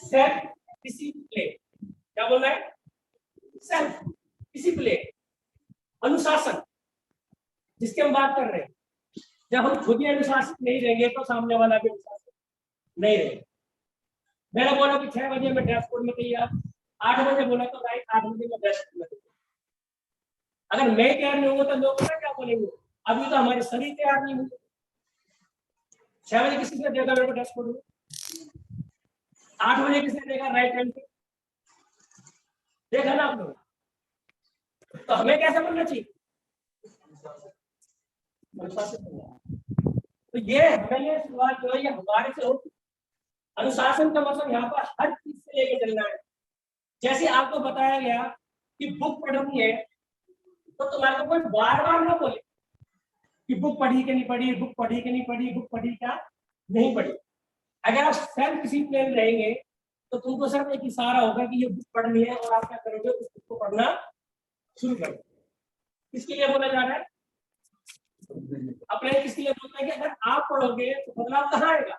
सेल्फ डिसिप्लिन। क्या बोल रहा है? सेल्फ डिसिप्लिन, अनुशासन, जिसकी हम बात कर रहे हैं। जब हम खुद ही अनुशासित नहीं रहेंगे तो सामने वाला भी अनुशासित नहीं रहेगा। मैंने बोला कि 6 बजे में ड्रेस कोड में तैयार, 8 बजे बोला तो राइट 8 बजे में ड्रेस कोड में तैयार। अगर मैं तैयार नहीं होगा तो लोग पता क्या बोलेंगे, अभी तो हमारे शरीर तैयार नहीं हुए। 6 बजे किसने देखा मेरे को ड्रेस कोड में, 8 बजे किसने देखा राइट टाइम पे, देखा ना आप लोग? तो हमें कैसे बनना चाहिए? तो ये हमें शुरुआत जो है ये हमारे से होती। अनुशासन का मतलब यहाँ पर हर चीज से लेके चलना है। जैसे आपको बताया गया कि बुक पढ़नी है तो तुम्हारे को कोई बार बार ना बोले कि बुक पढ़ी कि नहीं पढ़ी, बुक पढ़ी कि नहीं पढ़ी, बुक पढ़ी क्या नहीं पढ़ी। अगर आप सेल्फ डिसिप्लिन रहेंगे तो तुमको सिर्फ एक इशारा होगा कि ये बुक पढ़नी है और आप क्या करोगे, उस बुक को पढ़ना शुरू करोगे। किसके लिए बोला जा रहा है? अपने किसके लिए बोलते हैं कि अगर आप पढ़ोगे तो बदलाव कहाँ आएगा?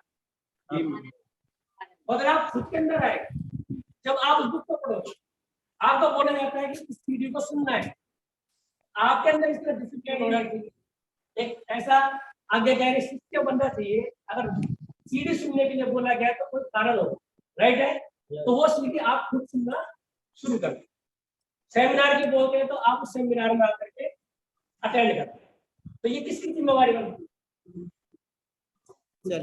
बदलाव खुद के अंदर आएगा। जब आप उस बुक को पढ़ोगे, आपको बोला जाता है कि इस वीडियो को सुनना है, आपके अंदर इसका डिसिप्लिन होना चाहिए। एक ऐसा आज्ञाकारी शिष्य बनना चाहिए। अगर सीडी सुनने के लिए बोला गया तो कोई कारण हो, राइट है? तो वो सीडी आप खुद सुनना शुरू कर दें। सेमिनार के बोलते हैं तो आप उस सेमिनार में आकर के अटेंड करते हैं। तो ये किसकी जिम्मेवारी बनती है?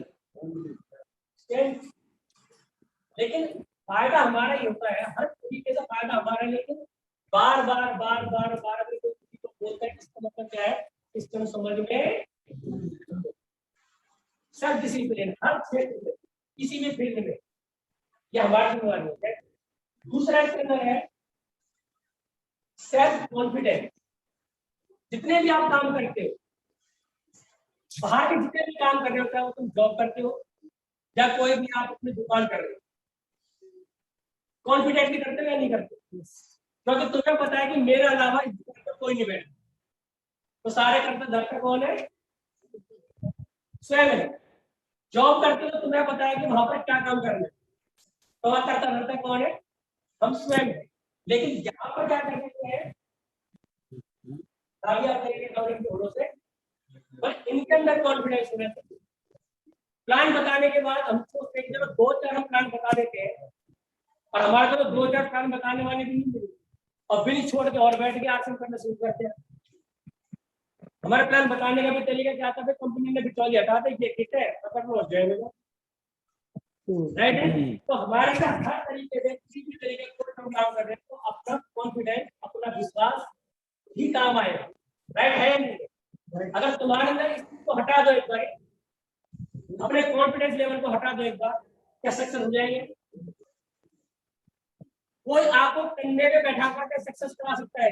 लेकिन फायदा हमारा ही होता है, हर तरीके से फायदा हमारा, लेकिन बार बार बार बार बार अगर कोई किसी को बोलता है इसका मतलब क्या है, इसको समझ में सेल्फ डिसिप्लिन, हर क्षेत्र में, किसी भी फील्ड में, यह हमारी जिम्मेवारी है। दूसरा इसके अंदर है सेल्फ कॉन्फिडेंस। जितने भी आप काम करते हो, बाहर के जितने भी काम कर रहे हो, चाहे वो तुम जॉब करते हो या कोई भी आप अपनी दुकान कर रहे हो, कॉन्फिडेंटली करते हो या नहीं करते? क्योंकि तुम्हें पता है कि मेरे अलावा इस दुकान पर कोई नहीं बैठा, तो सारे करते धरते कौन है? स्वयं है। जॉब करते हो तो तुम्हें पता है कि वहां पर क्या काम करना है, तो वहां करता धरता कौन है? हम स्वयं है। लेकिन यहाँ पर क्या करते हैं? से पर इनके अंदर कॉन्फिडेंस होना चाहिए। प्लान बताने के बाद हमको जब 2-4 हम प्लान बता देते हैं, और हमारे को तो 2-4 प्लान बताने वाले भी नहीं मिले, और बिल छोड़ के और बैठ के एक्शन करना शुरू करते हैं। हमारे प्लान बताने का भी तरीका क्या था? कंपनी ने बिचौली हटा दे, ये किट है, पकड़ लो और जाएगा, राइट है? तो हमारे साथ हर तरीके से, किसी भी तरीके कोई हम काम कर रहे हैं, तो अपना कॉन्फिडेंस, अपना विश्वास ही काम आएगा, राइट है या नहीं? अगर तुम्हारे अंदर इस चीज को हटा दो एक बार, अपने कॉन्फिडेंस लेवल को हटा दो एक बार, क्या सक्सेस हो जाएंगे? कोई आपको कंधे पे बैठा कर सक्सेस करा सकता है?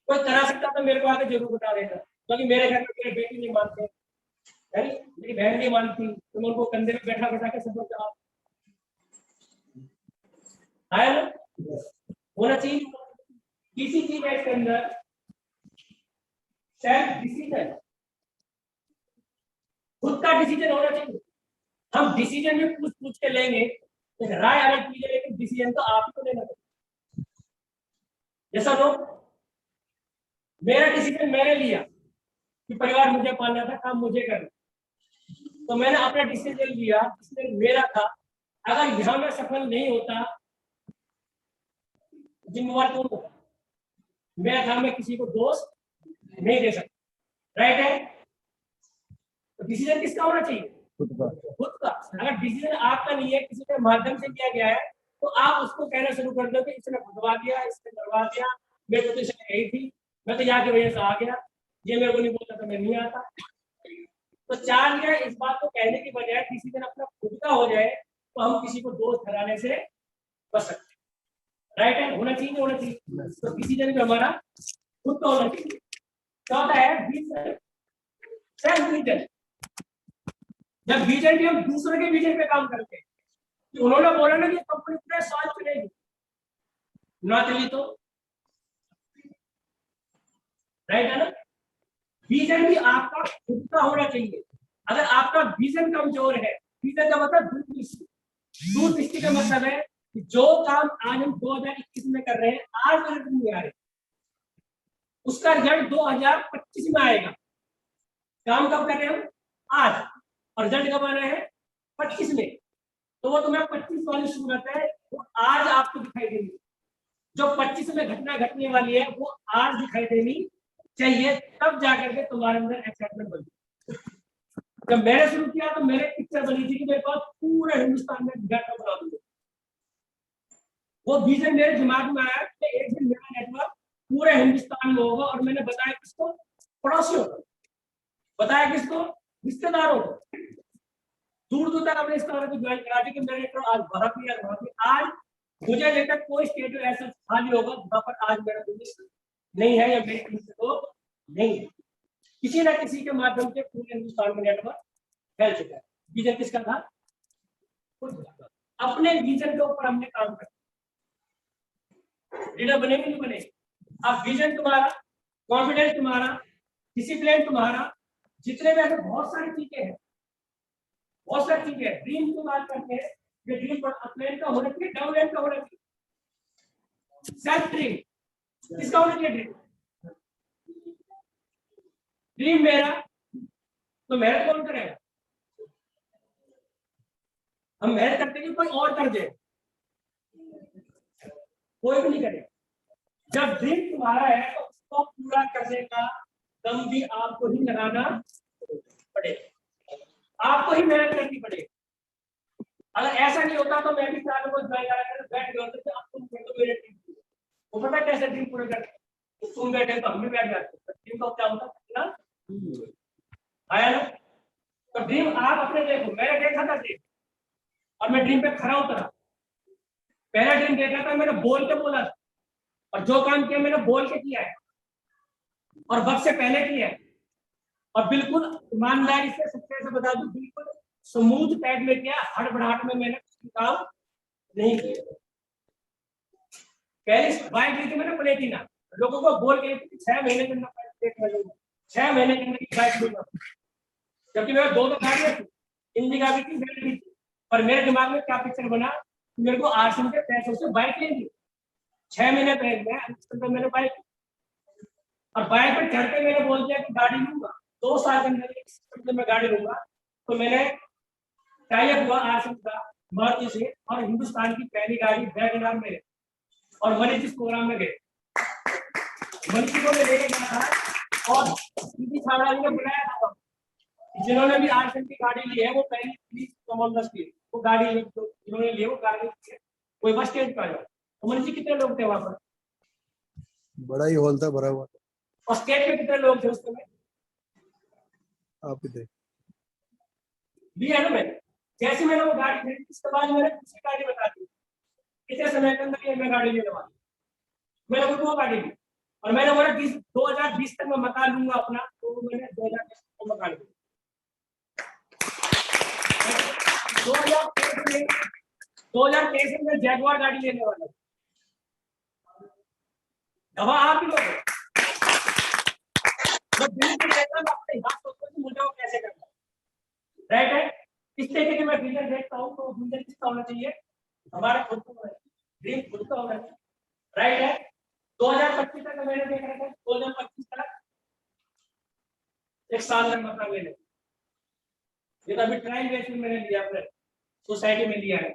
कोई करा सकता तो मेरे को आके जरूर बता देना, क्योंकि मेरे घर में मेरे बेटी नहीं मानते, है नहीं? मेरी बहन नहीं मानती, तो मैं उनको कंधे पे बैठा बैठा के सब आप आया ना? होना चाहिए किसी चीज है इसके अंदर सेल्फ डिसीजन, खुद का डिसीजन होना चाहिए। हम डिसीजन में पूछ पूछ के लेंगे, राय अलग चीज है, लेकिन डिसीजन तो आप ही को लेना चाहिए। जैसा लोग, मेरा डिसीजन मैंने लिया कि परिवार मुझे पालना था, काम मुझे करना, तो मैंने अपना डिसीजन लिया, डिसीजन मेरा था। अगर यहाँ में सफल नहीं होता, जिम्मेवार कौन होता? मैं था, मैं किसी को दोष नहीं दे सकता, राइट है? तो डिसीजन किसका होना चाहिए? खुद का। अगर डिसीजन आपका नहीं है, किसी के माध्यम से किया गया है, तो आप उसको कहना शुरू कर दो कि इसने भगवा दिया, इसने करवा दिया, मेरे को तो यही थी, मैं तो यहाँ की वजह से आ गया, ये मेरे को नहीं बोलता तो मैं नहीं आता। तो 4 या इस बात को कहने की बजाय डिसीजन अपना खुद का हो जाए, तो हम किसी को दोष ठहराने से बच सकते हैं, राइट है? होना चाहिए, होना चाहिए। तो डिसीजन भी हमारा खुद का होना चाहिए। चौथा है विजन, सेल्फ विजन। जब विजन भी हम दूसरे के विजन पे काम करते हैं, कि उन्होंने बोला ना कि कंपनी पूरे साल चलेगी, ना चली तो, राइट है ना? विजन भी आपका खुद का होना चाहिए। अगर आपका विजन कमजोर है, विजन का मतलब दूरदृष्टि, दूरदृष्टि का मतलब है कि जो काम आज हम 2021 में कर रहे हैं, आज रिजल्ट नहीं आ रहे, उसका रिजल्ट 2025 में आएगा। काम कब कर रहे हो? आज, और रिजल्ट कब आना है? 25 में। तो वो तुम्हें 25 वाली सूरत है, वो आज आपको दिखाई देगी। जो 25 में घटना घटने वाली है, वो आज दिखाई देनी चाहिए, तब जाकर के तुम्हारे अंदर एक्साइटमेंट बनी। जब मैंने शुरू किया तो मेरे पिक्चर बनी थी कि मेरे पास पूरे हिंदुस्तान में नेटवर्क बना दूंगा। वो विजन मेरे दिमाग में आया कि एक दिन मेरा नेटवर्क पूरे हिंदुस्तान में होगा, और मैंने बताया किसको? पड़ोसियों को। बताया किसको? रिश्तेदारों को। दूर दूर तक अपने रिश्तेदारों को ज्वाइन करा दी कि मेरे नेटवर्क आज वहां भी है, वहां भी। आज मुझे लेकर कोई स्टेट ऐसा खाली होगा जहां पर आज मेरा बिजनेस नहीं है, या मेरी टीम से तो नहीं है। किसी न किसी के माध्यम से पूरे हिंदुस्तान में नेटवर्क फैल चुका है। विजन किसका था? अपने विजन के ऊपर हमने काम किया। लीडर बने नहीं बने, अब विजन तुम्हारा, कॉन्फिडेंस तुम्हारा, डिसिप्लिन तुम्हारा, जितने में बहुत सारी चीजें हैं, बहुत सारी चीजें हैं। ड्रीम की बात करते हैं, ये ड्रीम पर अपलाइन का होना चाहिए, डाउनलाइन का होना चाहिए। सेल्फ ड्रीम किसका होना चाहिए? ड्रीम मेरा, तो मेहनत कौन करेगा? हम मेहनत करते हैं, कोई और कर दे, कोई भी नहीं करेगा। जब ड्रीम तुम्हारा है, तो उसको पूरा करने का दम भी आपको ही लगाना पड़ेगा, आपको ही मेहनत करनी पड़ेगी। अगर ऐसा नहीं होता तो मैं भी सालों को बैठ गया होता कि आपको मेरे ड्रीम, वो पता कैसे ड्रीम पूरे करते, तो तुम बैठे तो हम भी बैठ जाते। ड्रीम का क्या होता है ना, आया ना? तो ड्रीम देखो, मैंने देखा था ड्रीम और मैं ड्रीम पे खड़ा उतरा। पहला ड्रीम देखा था, मैंने बोल के बोला था, और जो काम किया मैंने बोल के किया है और वक्त से पहले किया है, और बिल्कुल ईमानदारी से सच्चाई से बता दूं, बिल्कुल स्मूथ टाइप में किया, हड़बड़ाहट में मैंने कुछ काम नहीं किया। पहली बाइक ली थी मैंने प्लेटिना, लोगों को बोल के 6 महीने के अंदर 6 महीने के अंदर बाइक लूंगा, जबकि मेरे दो गाड़ियां थी, इंडिका भी थी, मेरी भी थी, पर मेरे दिमाग में क्या पिक्चर बना, मेरे को आरसीएम के पैसों से बाइक लेनी। 6 महीने पहले मैंने बाइक, और बाइक पर चढ़ते मैंने बोल दिया कि गाड़ी लूंगा 2 साल के अंदर मैं गाड़ी लूंगा। तो मैंने टाइप हुआ आरसीएम का मारुति से, और हिंदुस्तान की पहली गाड़ी वैगनआर मेरे, और मनीष जिस प्रोग्राम में गए, मनीष को मैं लेके गया था, और सीधी छावड़ा ने बुलाया था, जिन्होंने भी आरसीएम की गाड़ी ली है वो पहली please come on the stage, वो गाड़ी जिन्होंने ली वो गाड़ी कोई बस स्टेज पर आ जाओ। तो मनीष जी कितने लोग थे वहां पर? बड़ा ही हॉल था, भरा हुआ। और स्टेज पे कितने लोग थे उस समय? आप ही थे। भी है ना। मैंने जैसे मैंने वो गाड़ी खरीदी, उसके बाद मैंने दूसरी गाड़ी बता दी, कितने समय के अंदर ये मैं गाड़ी लेने वाला, मैंने वो गाड़ी ली, और मैंने बोला 2020 तक मैं मकान लूंगा अपना, तो मैंने 2020 को मकान लिया। 2023 में मैं जैगुआर गाड़ी लेने वाला हूं। दवा आप ही लोग, मैं बिल्कुल कहता हूं, अपने हाथ सोचता हूं कि मुझे वो कैसे करना है, राइट है। इस तरीके के मैं विजन देखता हूं, तो विजन किसका होना चाहिए? हमारा खुद का ड्रीम, खुद का होना चाहिए, राइट है। 2025 तक मैंने देख रखा है, 2025 तक एक साल तक मकान लेने, ये तो अभी ट्रायल बेस में मैंने लिया, अपने सोसाइटी में लिया है।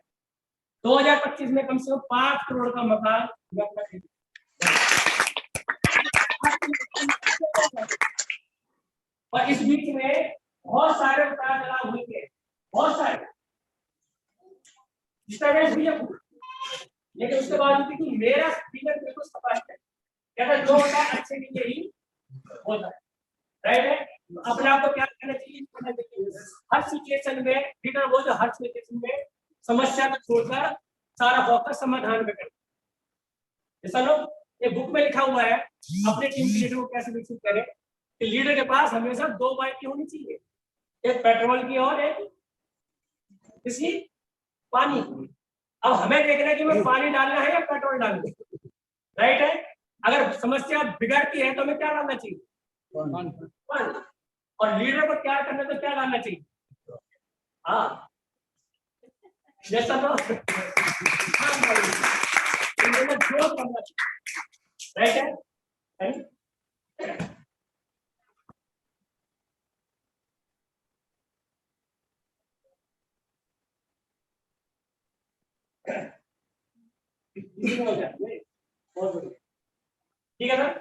2025 में कम से कम 5 करोड़ का मकान मैं अपना खरीद, और इस बीच में बहुत सारे उतार चढ़ाव हुए थे, बहुत सारे, लेकिन उसके बाद कि मेरा विजन बिल्कुल स्पष्ट है, कहता जो होता है अच्छे के लिए ही होता है, राइट है। अपने आप को क्या करना चाहिए? हर सिचुएशन में लीडर वो जो हर सिचुएशन में समस्या को छोड़कर सारा फोकस समाधान पे करता है। ऐसा लोग, ये बुक में लिखा हुआ है अपने टीम के लीडर को कैसे विकसित करें, कि लीडर के पास हमेशा 2 बाइक की होनी चाहिए, एक पेट्रोल की और एक किसी पानी की। अब हमें देखना है कि मैं पानी डालना है या पेट्रोल डालना है, राइट है। अगर समस्या बिगड़ती है तो हमें क्या डालना चाहिए? पानी। और लीडर को क्या करना तो क्या डालना चाहिए? हाँ, जैसा तो जो करना चाहिए, राइट है। ठीक है सर।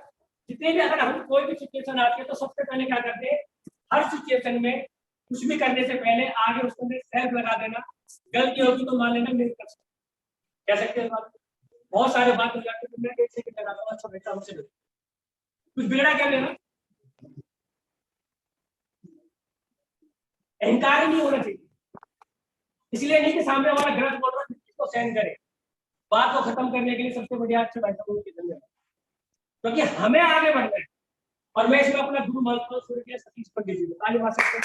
जितने भी अगर हम कोई भी सिचुएशन आती है तो सबसे पहले क्या करते हैं, हर सिचुएशन में कुछ भी करने से पहले आगे उसके अंदर सेल्फ लगा देना, गलती होगी तो मान लेना मेरी कर सकते, कह सकते हैं बात। बहुत सारे बात हो जाती है, मैं कैसे लगाता हूँ, अच्छा बेटा हमसे कुछ बिगड़ा क्या लेना, अहंकार नहीं होना चाहिए। इसलिए नहीं कि सामने वाला गलत बोल रहा है इसको सहन करे, बात को खत्म करने के लिए सबसे बढ़िया अच्छा बैठा हूँ, क्योंकि हमें आगे बढ़ना है। और मैं इसमें अपना गुरु मानता हूँ सूर्य सतीश पंडित जी को, ताली मार सकते हैं।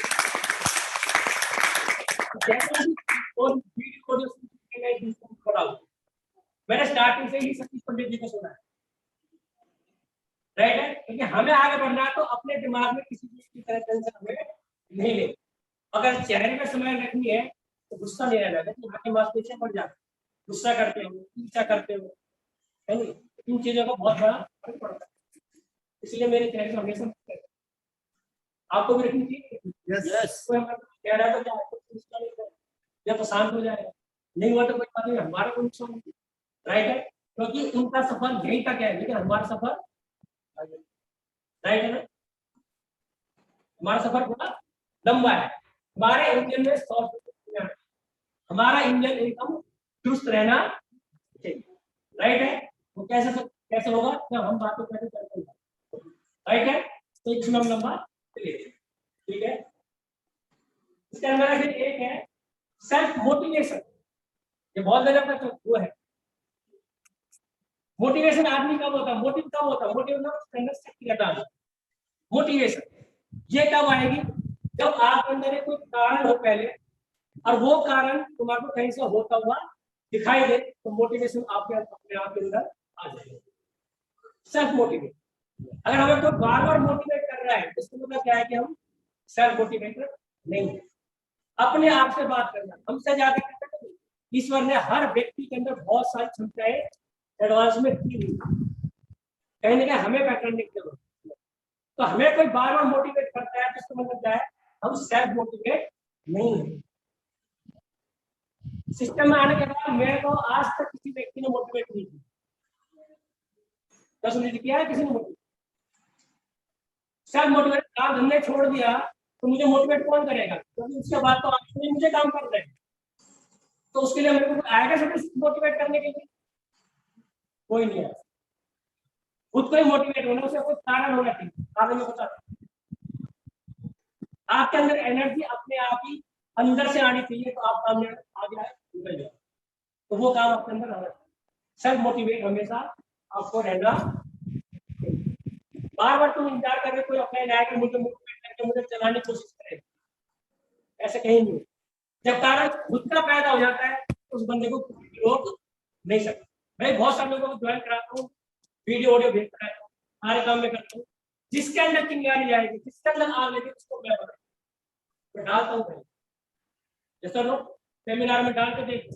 मैंने स्टार्टिंग से ही सतीश पंडित जी को सुना है, राइट है। क्योंकि हमें आगे बढ़ना है तो अपने दिमाग में किसी चीज की तरह टेंशन हमें नहीं ले। अगर चेहरे में समय रखनी है तो गुस्सा नहीं रहना है, कि आपकी मांसपेशियां बढ़ जाती, गुस्सा करते हो, ईर्ष्या करते हो, है नहीं, इन चीजों का बहुत बड़ा फर्क पड़ता है। इसलिए मेरे चेहरे से हमेशा आपको भी रखनी चाहिए। यस, कह रहा था या तो शांत हो जाएगा, नहीं हुआ तो कोई बात नहीं, हमारा कोई नुकसान नहीं, राइट है। क्योंकि उनका सफर यहीं तक है, लेकिन हमारा सफर, राइट है ना, हमारा सफर थोड़ा लंबा है। हमारे इंजन में 100, हमारा इंजन एकदम दुरुस्त रहना चाहिए, राइट है। वो कैसे होगा जब हम बातों कैसे करते हैं, राइट है। तो इसमें हम लंबा चलिए, ठीक है। इसके अंदर फिर एक है सेल्फ मोटिवेशन, ये बहुत गजब का तो वो है। मोटिवेशन आदमी कब होता है, मोटिव कब होता है, मोटिव उसके अंदर शक्ति हटाना। मोटिवेशन ये कब आएगी, जब आप अंदर एक कोई कारण हो पहले और वो कारण तुम्हारे को कहीं से होता हुआ दिखाई दे, तो मोटिवेशन आपके अपने आप के अंदर आ जाएगा। सेल्फ मोटिवेट, अगर हमें कोई बार बार मोटिवेट कर रहा है, इसका मतलब क्या है कि हम सेल्फ मोटिवेटेड नहीं है। अपने आप से बात करना, हमसे ज्यादा करना। ईश्वर ने हर व्यक्ति के अंदर बहुत सारी क्षमताएं एडवांसमेंट की हुई, कहीं ना कहीं हमें बेटर करने की जरूरत है। तो हमें कोई बार बार मोटिवेट करता है तो इसका मतलब क्या है, हम सेल्फ मोटिवेट नहीं है। सिस्टम में आने के बाद मेरे को आज तक किसी व्यक्ति ने मोटिवेट नहीं किया। 10 मिनट किया है किसी ने मोटिवेट? सेल्फ मोटिवेट, काम धंधे छोड़ दिया तो मुझे मोटिवेट कौन करेगा, क्योंकि उसके बाद तो आप मुझे काम कर रहे हैं, तो उसके लिए मेरे को आएगा सब मोटिवेट करने के लिए? कोई नहीं है। खुद को ही मोटिवेट होना, उसे कोई कारण होना चाहिए। आगे मैं बता, आपके अंदर एनर्जी अपने आप ही अंदर से आनी चाहिए, तो आप काम आगे निकल जाए, तो वो काम आपके अंदर आना चाहिए। सेल्फ मोटिवेट हमेशा आपको रहना। बार बार तुम इंतजार कर रहे कोई अपने आएगा मुझे मोटिवेट करके मुझे चलाने की कोशिश करे, ऐसे कहीं नहीं। जब कारण खुद का पैदा हो जाता है तो उस बंदे को रोक नहीं सकता। मैं बहुत सारे लोगों को ज्वाइन कराता हूँ, वीडियो ऑडियो भेजता रहता हूँ, सारे काम में करता हूँ। जिसके अंदर चिंगारी आएगी, जिसके अंदर आग लगे, उसको मैं डालता हूँ। जैसा लोग सेमिनार में डाल के देखो,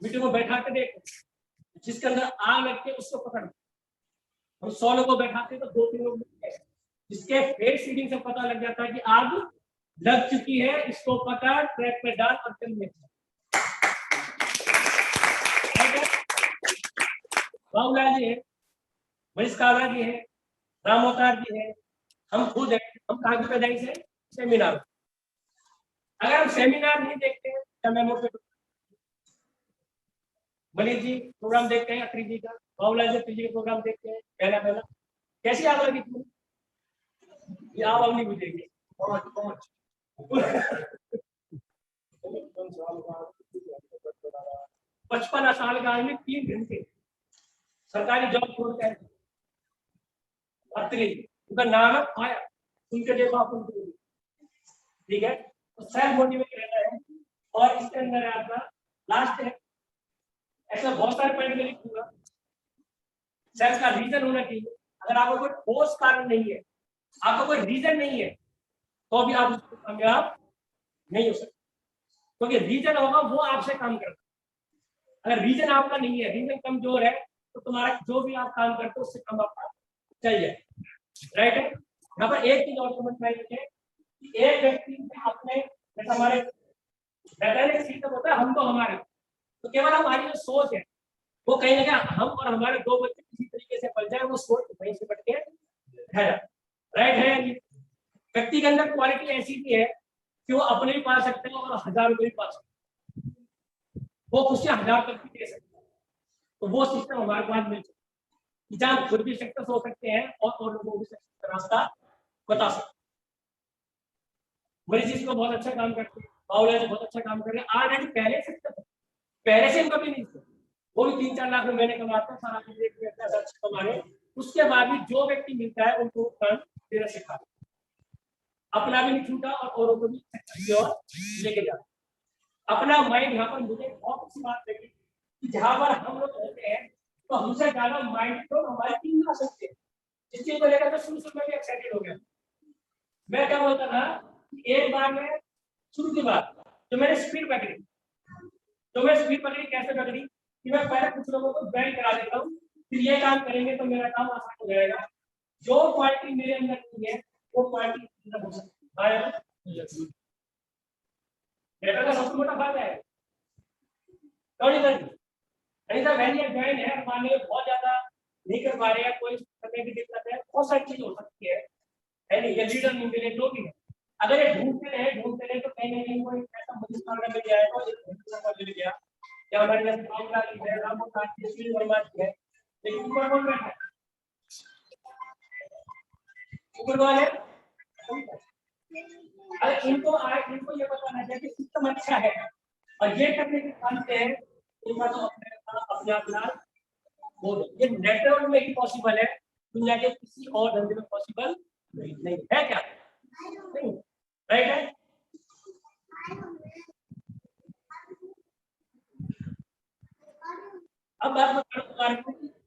मीटिंग में बैठा के देखो, जिसके अंदर आग लगती है उसको पकड़। हम 100 लोगों को बैठाते तो 2-3 लोग जिसके फेस रीडिंग से पता लग जाता है कि आग लग चुकी है, इसको पकड़, ट्रैक पे डाल और चल में। बाबूलाल जी है, मनीष कावरा जी है, राम अवतार जी है, हम खुद है। हम कहाँ की पैदाइश है? सेमिनार। अगर हम सेमिनार नहीं देखते हैं तो मैं मोटिवेट। मनीष जी प्रोग्राम देखते हैं, अत्री जी का, बाबूलाल जी के प्रोग्राम देखते हैं, पहला कैसी आग लगी थी? ये आग नहीं बुझेगी। 55 साल का आदमी 3 घंटे सरकारी जॉब छोड़ के अत्री, उनका नाम है आया, उनके देखो आप उनको, ठीक है। तो सेल्फ मोटिवेट रहना है। और इसके अंदर आपका लास्ट है, ऐसा बहुत सारे पॉइंट में लिखूंगा। सेल्फ का रीजन होना चाहिए। अगर आपको कोई ठोस कारण नहीं है, आपको कोई रीजन नहीं है, तो भी आप कामयाब नहीं हो सकते, क्योंकि रीजन होगा वो आपसे काम करता है। अगर रीजन आपका नहीं है, रीजन कमजोर है, तो तुम्हारा जो भी आप काम करते हो उससे कम आपका चल जाए। राइट है। यहाँ पर एक चीज और समझ में आई है कि एक व्यक्ति अपने, जैसे हमारे वैज्ञानिक सिस्टम होता है हम तो हमारे, तो केवल हमारी जो सोच है वो कहीं ना कहीं हम और हमारे 2 बच्चे किसी तरीके से पल जाए, वो सोच वहीं से बढ़ के रह जाए। राइट है। व्यक्ति के अंदर क्वालिटी ऐसी भी है कि वो अपने भी पा सकते हैं और 1000 रुपये भी पा सकते हैं, वो खुद से 1000 तक भी दे सकते हैं। तो वो सिस्टम हमारे पास मिल सकता है, जहाँ खुद भी सक्सेस हो सकते हैं और लोगों को भी सक्सेस का रास्ता बता सकते हैं। मरीज इसको बहुत अच्छा काम करते हैं, बाउला जी बहुत अच्छा काम कर रहे हैं। आज पहले से इनका भी नहीं था, वो भी 3-4 लाख रुपए महीने कमाते हैं, सारा कमा रहे। उसके बाद भी जो व्यक्ति मिलता है उनको काम देना सिखा, अपना भी नहीं छूटा और औरों को भी लेके जाता। अपना माइंड यहाँ पर मुझे बहुत अच्छी बात लगी कि जहाँ पर हम लोग होते हैं तो हमसे ज्यादा माइंड तो हमारी टीम आ सकते हैं। इस चीज को लेकर तो शुरू में भी एक्साइटेड हो गया। मैं क्या बोलता था, एक बार में शुरू की बात तो मैंने स्पीड पकड़ी, कैसे पकड़ी कि मैं पहले कुछ लोगों को ज्वाइन करा देता हूँ, फिर ये काम करेंगे तो मेरा काम आसान हो जाएगा। जो क्वालिटी मेरे अंदर नहीं है वो क्वालिटी अंदर हो सकती है। बेटा का सबसे मोटा फायदा है ज्वाइन है, मान लीजिए बहुत ज्यादा नहीं कर पा रहे हैं, कोई करने की दिक्कत है, बहुत सारी चीज हो सकती है नहीं, ये लीडर नहीं मिले जो भी है। अगर ये ढूंढते रहे तो कहीं ना कहीं कोई ऐसा मजिस्ट्रेट मिल जाएगा, मिल गया या हमारे जैसे बाबूलाल जी है, राम अवतार जी, श्री वर्मा जी है, लेकिन ऊपर कौन बैठा है? ऊपर कौन है? अगर इनको ये बताना चाहिए कि सिस्टम अच्छा है और ये करने के काम से इनका तो अपने अपना वो ये नेटवर्क में ही पॉसिबल है, दुनिया के किसी और धंधे में पॉसिबल नहीं है। क्या नहीं राइट है? अब बात बता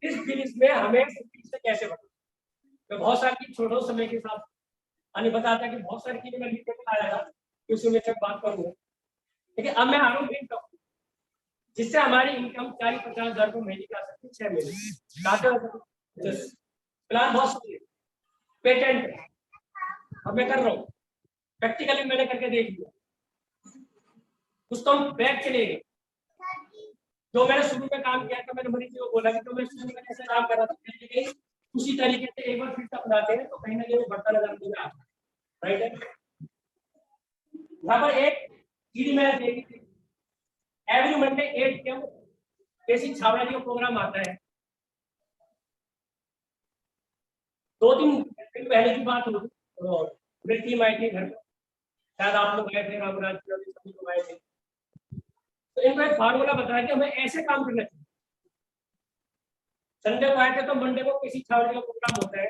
इस बिजनेस में हमें से कैसे बना। मैं बहुत सारी छोटे समय के साथ अभी बताता कि बहुत सारी चीजें मैं लिख के आया था कि उसमें मैं बात करूंगा, लेकिन अब मैं आ रहा हूँ जिससे हमारी इनकम 40-50 हजार को महीने की आ सकती है 6 महीने। प्लान बहुत सही है, पेटेंट अब मैं कर रहा हूँ, प्रैक्टिकली मैंने करके देख लिया। उसको हम बैक चलेंगे। जो मैंने शुरू में काम किया था, मैंने मरीज को बोला कि तो मैं शुरू में कैसे काम कर रहा था उसी तरीके से एक बार फिर से अपनाते हैं तो कहीं ना कहीं बढ़ता नजर आता है। राइट है? यहाँ पर एक चीज मैंने देखी थी, एवरी मंडे 8 PM बेसिक छावड़ा जी का प्रोग्राम आता है। 2-3 दिन पहले की बात होगी, मेरी टीम आई थी घर पर, शायद आप लोग आए थे, रामराज सभी लोग आए थे। तो इनको एक फार्मूला बताया कि हमें ऐसे काम करना चाहिए। संडे को आए थे तो मंडे को किसी छावड़ा का प्रोग्राम होता है,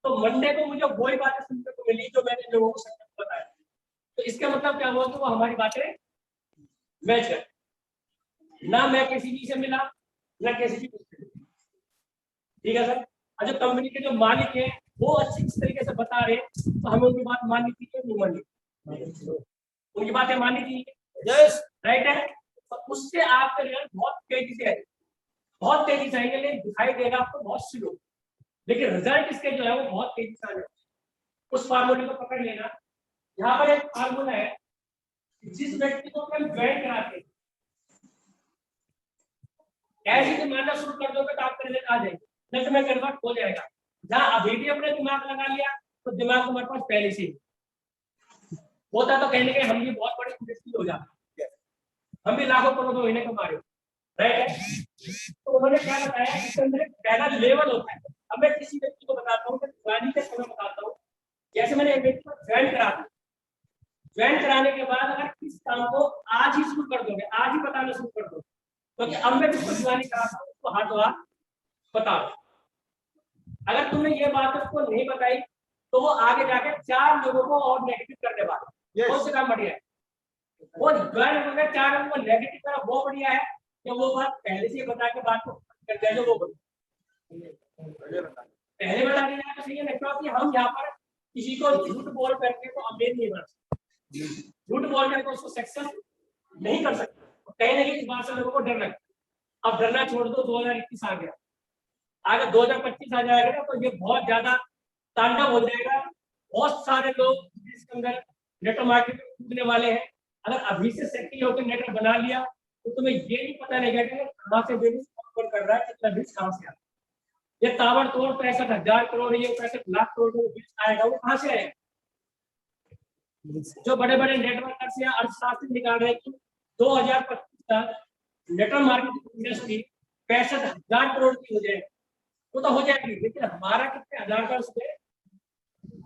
तो मंडे को मुझे वही बातें सुनने को मिली जो मैंने लोगों को संडे को बताया। तो इसका मतलब क्या हुआ कि वो हमारी बातें मैच है। ना मैं किसी जी से मिला, ना किसी जी से। ठीक है सर? और जो कंपनी के जो मालिक है वो अच्छी इस तरीके से बता रहे, तो हमें उनकी बात माननी चाहिए, नहीं माननी, उनकी बातें माननी चाहिए। यस राइट है? तो उससे आपका रिजल्ट बहुत तेजी से आएगा, बहुत तेजी से आएंगे, लेकिन दिखाई देगा आपको बहुत स्लो, लेकिन रिजल्ट इसके जो है वो बहुत तेजी से आ जाएगा। उस फार्मूले को पकड़ लेना। यहाँ पर एक फार्मूला है, जिस व्यक्ति को हम ज्वाइन कराते हैं ऐसे मानना शुरू कर दोगे तो आपका रिजल्ट आ जाएगा, नहीं तो मैं कन्वर्ट हो जाएगा। जहाँ अभी भी अपने दिमाग लगा लिया तो दिमाग तुम्हारे पास पहले से होता, तो कहने के हम भी बहुत बड़ी इंडस्ट्री हो जाते, हम भी लाखों करोड़ों महीने कमा रहे हो। राइट है? तो उन्होंने क्या बताया, इसके अंदर एक पहला लेवल होता है। अब मैं किसी व्यक्ति को बताता हूँ, ज्वाइनिंग के समय बताता हूँ, जैसे मैंने एक व्यक्ति को ज्वाइन करा दिया, ज्वाइन कराने के बाद अगर किस काम को आज ही शुरू कर दोगे, आज ही बताना शुरू कर दोगे, क्योंकि अब मैं जिसको ज्वाइनिंग कराता हूँ उसको हाथों हाथ बताओ। अगर तुमने ये बात उसको नहीं बताई तो वो आगे जाके 4 लोगों को और नेगेटिव करने वाला है। कौन सा काम बढ़िया है? वो ज्वाइन हो गए 4 लोगों को नेगेटिव करा, वो बढ़िया है कि वो बात पहले से बता के बात को कर दिया जो वो पहले बता देना तो सही है ना, क्योंकि हम यहाँ पर किसी को झूठ बोल करके तो अमीर नहीं बना सकते, झूठ बोल करके उसको सक्सेस नहीं कर सकते। कहीं ना कहीं इस बात से लोगों को डर लगता। अब डरना छोड़ दो, 2021 आ गया, अगर 2025 आ जाएगा ना तो ये बहुत ज्यादा तांडव हो जाएगा। बहुत सारे लोग जिसके अंदर नेटवर्क मार्केट में कूदने वाले हैं। अगर अभी से सक्रिय होकर नेटवर्क बना लिया तो तुम्हें ये नहीं पता नहीं कि कहाँ से बिजनेस कर रहा है, कितना बिजनेस कहाँ से आता है। ये ताबड़तोड़ 65,000 करोड़, ये 65 लाख करोड़ बिजनेस आएगा, वो कहाँ से आएगा? जो बड़े बड़े नेटवर्कर्स या अर्थशास्त्री निकाल रहे हैं कि 2025 तक नेटवर्क मार्केटिंग इंडस्ट्री 65,000 करोड़ की हो जाएगी, वो तो हो जाएगी, लेकिन हमारा कितने हजार का उसमें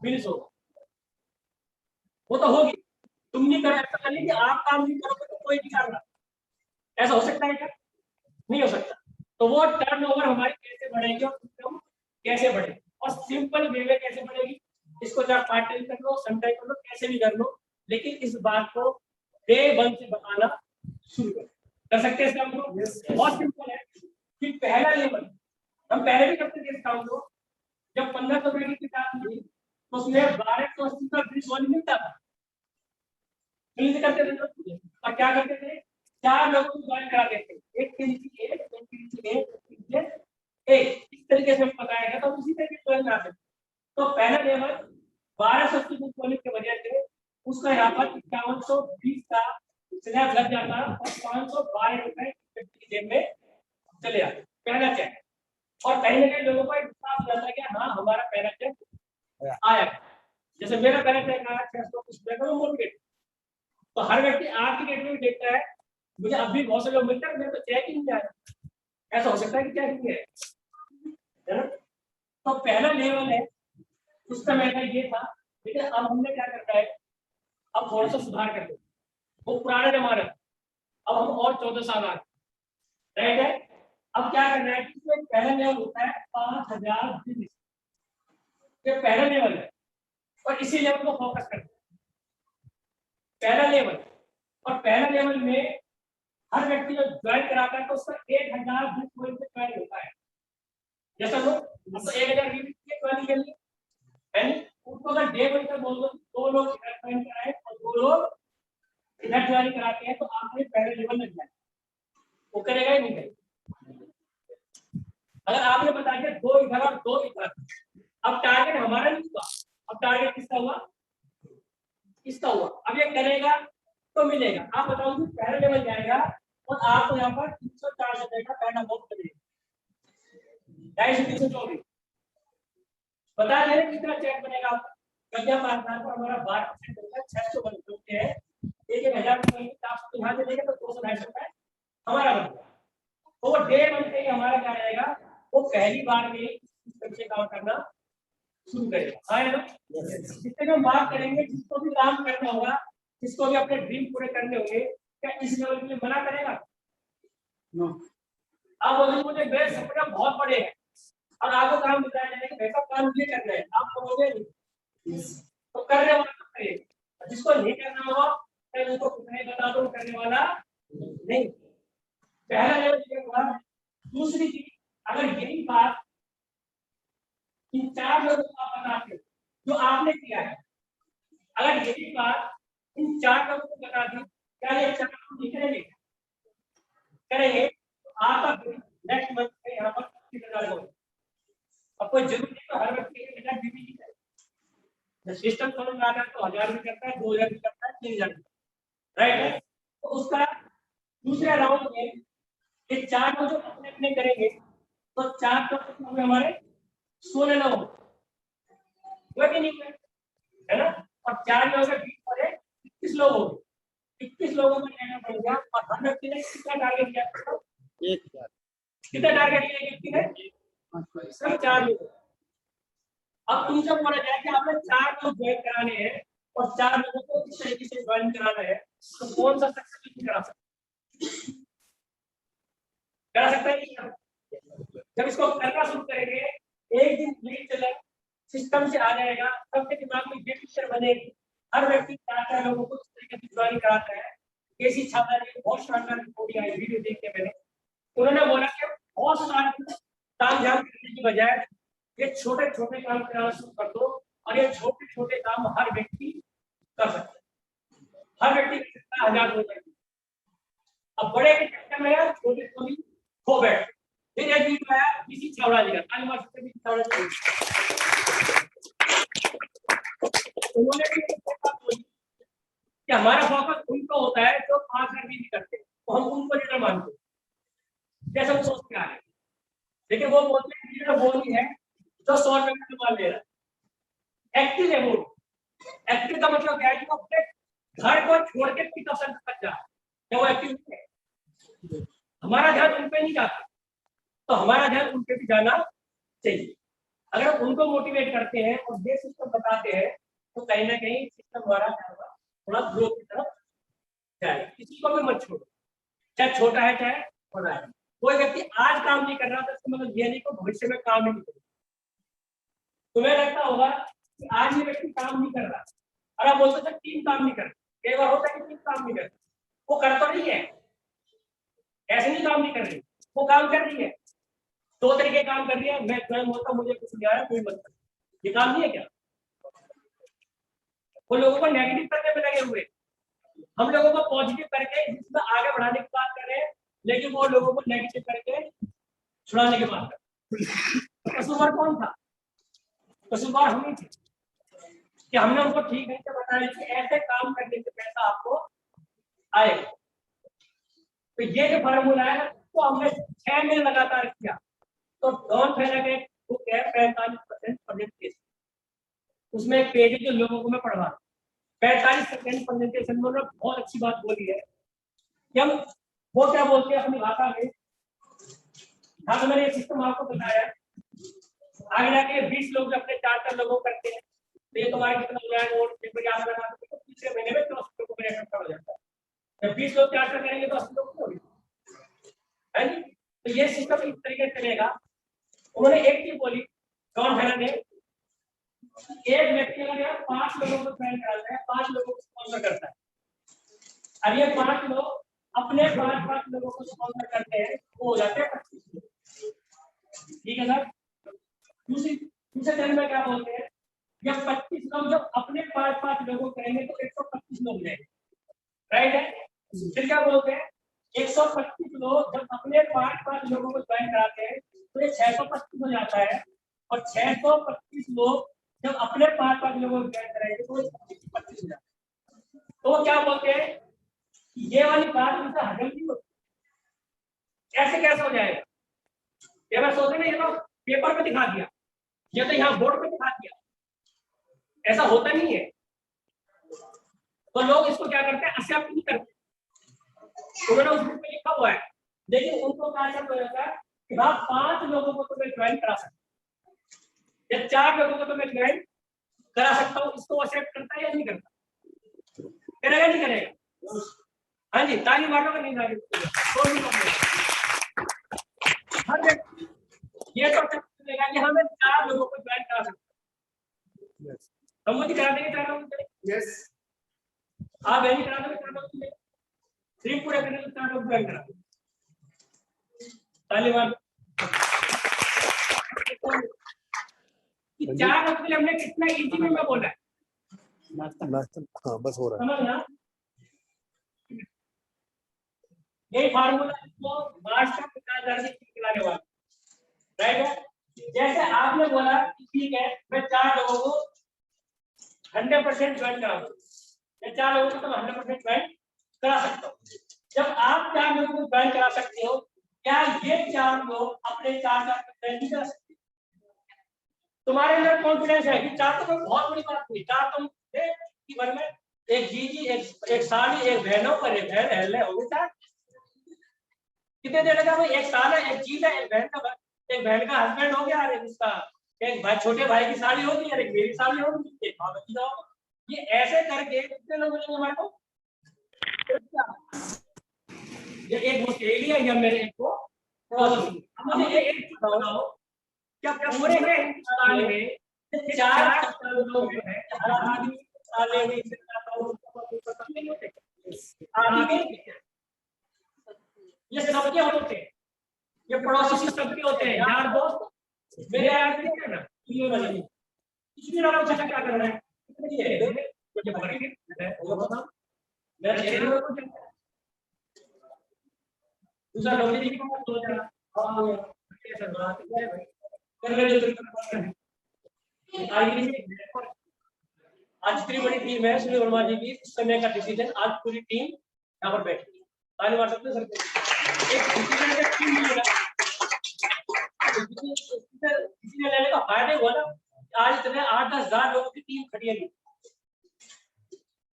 बिजनेस होगा, वो तो होगी। तुम नहीं करो, ऐसा नहीं कि आप काम नहीं करोगे तो कोई नहीं कर रहा, ऐसा हो सकता है क्या? नहीं हो सकता। तो वो टर्नओवर हमारी कैसे बढ़ेगी और इनकम कैसे बढ़ेगी, और सिंपल वे में कैसे बढ़ेगी, इसको चाहे पार्ट टाइम कर लो, सम टाइम कर लो, कैसे भी कर लो, लेकिन इस बात को डे 1 से बताना शुरू कर सकते हैं। इसका बहुत सिंपल है कि पहला लेवल हम पहले भी करते थे इस काम को। जब 1500 रुपए की किताब थी तो उसमें 1280 का ब्रिज वाली मिलता था, करते थे। और क्या करते थे, 4 लोगों को ज्वाइन करा देते, एक के नीचे एक, एक के नीचे एक, एक इस तरीके से बताया गया, तो उसी तरीके से ज्वाइन करा देते। तो पहला लेवल 1280 कॉलेज के वजह से उसका यहाँ पर 5120 का स्लैब लग जाता और 512 रुपए जेब में चले आते, पहला चेक। और कहीं ना कहीं लोगों को एक विश्वास रहता है कि हाँ हमारा पहला चेक आया। जैसे मेरा पहला चेक आया 600 कुछ रुपए का, मोटिवेट। तो हर व्यक्ति आज की डेट में देखता है, मुझे अब भी बहुत से लोग मिलते हैं, मेरे तो चेक ही नहीं आया। ऐसा हो सकता है कि चेक नहीं है ना? तो पहला लेवल है, उस समय का ये था। लेकिन अब हमने क्या करना है, अब थोड़ा सा सुधार कर दो, वो पुराना जमाना, अब हम और 14 साल आगे, राइट है। अब क्या करना है कि इसमें पहला लेवल होता है 5000 दिन, ये पहला लेवल है और इसी लेवल को फोकस करना है, पहला लेवल। और पहला लेवल में हर व्यक्ति जो ज्वाइन कराता है तो उसका 1000 दिन पॉइंट से ज्वाइन होता है। जैसा लोग तो 1000 दिन ज्वाइन कर लिए, यानी उनको अगर डे वन का बोल दो, 2 लोग ज्वाइन कराए और 2 लोग इधर ज्वाइन कराते हैं तो आपने पहले लेवल में जाए, वो करेगा ही नहीं करेगा। अगर आपने बता दिया 2 इधर और 2 इधर, अब टारगेट हमारा नहीं हुआ, अब टारगेट किसका हुआ, इसका हुआ। अब ये करेगा तो मिलेगा। आप बताओ कि पहले लेवल जाएगा और आपको यहाँ पर 304 से का पहला अमाउंट मिलेगा, 250 बता दें कितना चेक बनेगा आपका। क्योंकि हम आधार पर हमारा 12% होता है, 600 बनते हैं, 1000 रुपये की आप यहाँ से देंगे तो 200-250 रुपए हमारा बनता है। तो वो डे बनते ही हमारा क्या रहेगा, वो पहली बार में सिस्टम से काम करना शुरू करेगा। हाँ ना, जितने हम बात करेंगे, जिसको भी काम करना होगा, जिसको भी अपने ड्रीम पूरे करने होंगे, क्या इस लेवल के लिए मना करेगा? आप बोलोगे मुझे मेरे सपने बहुत बड़े हैं और आपको काम बताया जाएगा कि ऐसा काम ये करना है, आप करोगे नहीं तो करने वाला तो करेगा, जिसको नहीं करना होगा तो उसको कुछ नहीं बता दो, करने वाला नहीं। पहला लेवल ये हुआ। दूसरी चीज, अगर यही बात इन 4 लोगों को आप बताते हो जो आपने किया है, अगर यही बात इन 4 लोगों को बता दी, क्या ये 4 लोग निकलेंगे? करेंगे तो आपका नेक्स्ट मंथ में यहाँ पर 25,000 होगा। अब कोई जरूरी नहीं तो हर व्यक्ति के बिना भी नहीं है, सिस्टम समझ में आता है तो 1000 भी करता है, 2000 भी करता है, 3000 भी, राइट है। तो उसका दूसरे राउंड में ये 4 लोग जो अपने अपने करेंगे तो 4 लोग में हमारे 16 लोग वो भी नहीं है ना, और 4 लोगों के बीच में 21 लोग होंगे, 21 लोगों को लेना पड़ेगा। और हर व्यक्ति ने कितना टारगेट किया, कितना टारगेट लिया व्यक्ति ने, सिर्फ 4 लोग। अब तुमसे बोला जाए कि आपने 4 लोग ज्वाइन कराने हैं और 4 लोगों को इस तरीके से ज्वाइन कराना है, तो कौन सा सक्सेसफुल करा सकता है? जब इसको करना शुरू करेंगे, एक दिन नहीं चले, सिस्टम से आ जाएगा, सबके दिमाग में ये पिक्चर बनेगी, हर व्यक्ति 4 लोगों को इस तरीके से ज्वाइन कराता है। केसी छात्रा ने बहुत शानदार रिपोर्ट आई, वीडियो देख के मैंने, उन्होंने बोला कि बहुत सारे काम झाम करने की बजाय ये छोटे छोटे काम करना शुरू कर दो, और ये छोटे छोटे काम हर व्यक्ति कर सकता है, हर व्यक्ति कर सकता है, 1000 हो जाएगी। अब बड़े के चक्कर में यार छोटे को भी खो बैठ। फिर एक वीडियो आया किसी छावड़ा जी का, उन्होंने भी कि हमारा फोकस उनको होता है जो 5,000 भी करते हैं, तो हम उनको लीडर मानते हैं, जैसे वो सोचते आ रहे हैं। लेकिन वो बोलते हैं लीडर वो नहीं है जो 100 रुपए में मान ले रहा है, एक्टिव है वो। एक्टिव का मतलब क्या है कि वो अपने घर को छोड़ के पिकअप सेंटर तक जा रहा है, वो एक्टिव है। हमारा ध्यान उन पे नहीं जाता, तो हमारा ध्यान उन पे भी जाना चाहिए। अगर उनको मोटिवेट करते हैं और ये सिस्टम बताते हैं तो कहीं ना कहीं सिस्टम द्वारा थोड़ा ग्रोथ की तरफ जाए। किसी को भी मत छोड़ो, चाहे छोटा है चाहे बड़ा है। कोई व्यक्ति आज काम नहीं कर रहा था इसका मतलब ये नहीं कि भविष्य में काम नहीं करेगा। तुम्हें लगता होगा कि आज ये व्यक्ति काम नहीं कर रहा, और आप बोलते थे टीम काम नहीं कर रही, कई बार होता है कि टीम काम नहीं कर रही, वो कर तो नहीं है, ऐसे नहीं काम नहीं कर रही, वो काम कर रही है, 2 तरीके काम कर रही है। मैं स्वयं होता मुझे कुछ नहीं आया, कोई मत, ये काम नहीं है क्या? वो लोगों को नेगेटिव करने में लगे हुए, हम लोगों को पॉजिटिव करके जिसमें आगे बढ़ाने की बात कर रहे हैं, लेकिन वो लोगों को नेगेटिव करके छुड़ाने की बात कर रहे हैं। कसूरवार कौन था? कसूरवार हम ही थे कि हमने उनको ठीक नहीं से बताया कि ऐसे काम करने से पैसा आपको आएगा। तो ये जो फार्मूला है तो हमने 6 महीने लगातार किया। तो डॉन फैला के बुक है 45% प्रेजेंटेशन, उसमें एक पेज है जो लोगों को मैं पढ़वा 45% प्रेजेंटेशन में उन्होंने बहुत अच्छी बात बोली है कि हम वो क्या बोलते हैं अपनी भाषा में। हाँ, तो मैंने ये सिस्टम आपको बताया, आगे जाके 20 लोग अपने 4 लोगों करते हैं, तो ये तुम्हारे कितना हो जाएगा वोट पेपर याद करना तो तीसरे महीने में 10 लोगों को इलेक्शन हो जाता है। जब 20 लोग क्या करेंगे तो 80 लोग हो है जी। तो ये सिस्टम इस तरीके से चलेगा। उन्होंने एक चीज बोली जॉन हेनन ने, एक व्यक्ति अगर 5 लोगों को ज्वाइन कराता है, 5 लोगों को स्पॉन्सर करता है, अब ये 5 लोग अपने 5 लोगों को स्पॉन्सर करते हैं, वो हो जाते हैं 25 लोग। ठीक है सर। दूसरे चरण में क्या बोलते हैं, जब 25 लोग जब अपने 5 लोगों करेंगे तो 125 लोग जाएंगे, राइट है। फिर क्या बोलते हैं, 125 लोग जब अपने 5 लोगों को ज्वाइन कराते हैं तो ये 625 हो जाता है, और 625 लोग जब अपने 5 लोगों को ज्वाइन कराएंगे तो 25 हो जाता है। तो वो क्या बोलते हैं, ये वाली बात उनसे हजम नहीं होती, कैसे हो जाएगा। ये बार सोच रहे, ये तो पेपर पे दिखा दिया, ये तो यहाँ बोर्ड पे दिखा दिया, ऐसा होता नहीं है। तो लोग इसको क्या करते हैं, एक्सेप्ट नहीं करते। उन्होंने उस बुक में लिखा हुआ है, लेकिन उनको क्या हो जाता है कि हाँ 5 लोगों को तो मैं ज्वाइन करा सकता हूँ, या 4 लोगों को तो मैं ज्वाइन करा सकता हूँ, इसको एक्सेप्ट करता है या नहीं करता, करेगा नहीं करेगा। हाँ जी, ताली मारो का नहीं ताली, हर व्यक्ति ये तो करेगा कि हमें 4 लोगों को ज्वाइन करा सकते हैं। हम मुझे करा देंगे 4 लोगों को, यस आप नहीं करा दोगे 4 लोगों को, सिर्फ पूरे करने को 4 लोग ज्वाइन करा, ताली मारो। 4 लोग के लिए हमने कितना इजी में बोला है, हाँ बस हो रहा है। समझना यही फार्मूला इसको मास्टर 50,000 की खिलाने वाला, राइट है। जैसे आपने बोला कि ठीक है मैं 4 लोगों को 100% ज्वाइन करा दूं, मैं 4 लोगों को तो 100% ज्वाइन करा सकता हूं। जब आप 4 लोगों को ज्वाइन करा सकते हो, क्या ये 4 लोग अपने 4 ज्वाइन नहीं करा सकते? तुम्हारे अंदर कॉन्फिडेंस है कि 4 तो कोई बहुत बड़ी बात नहीं, 4 तुम कि भर में एक जीजी एक साली एक बहनों पर एक बहन है, हो गए 4। कितने देर लगा भाई, 1 साल है, एक जीज है, एक बहन का हस्बैंड हो गया, अरे उसका एक भाई छोटे भाई की शादी होगी, अरे मेरी शादी होगी, एक भाभी की होगी। ये ऐसे करके कितने लोग मिलेंगे हमारे को? ये एक ऑस्ट्रेलिया या मेरे एक को मुझे ये एक बताओ, क्या पूरे हिंदुस्तान में 4 लोग हैं, हर आदमी साले में ये सबके होते हैं, ये पड़ोसी सबके होते हैं, यार दोस्त मेरे यार है ना, ये वाले इसलिए लोग अच्छा क्या कर रहे हैं, ये पकड़ के वो बता मेरा चेहरे में कुछ दूसरा लोग जी की बात हो जाना, हां कैसे बात है भाई कर रहे जो आज इतनी बड़ी टीम है सुनील वर्मा जी की, इस समय का डिसीजन आज पूरी टीम यहाँ पर बैठी है, ताली मार सकते हैं सर। एक डिसीजन का टीम मिलेगा, डिसीजन लेने का फायदा हुआ ना, आज इतने 8-10 हजार लोगों की टीम खड़ी है,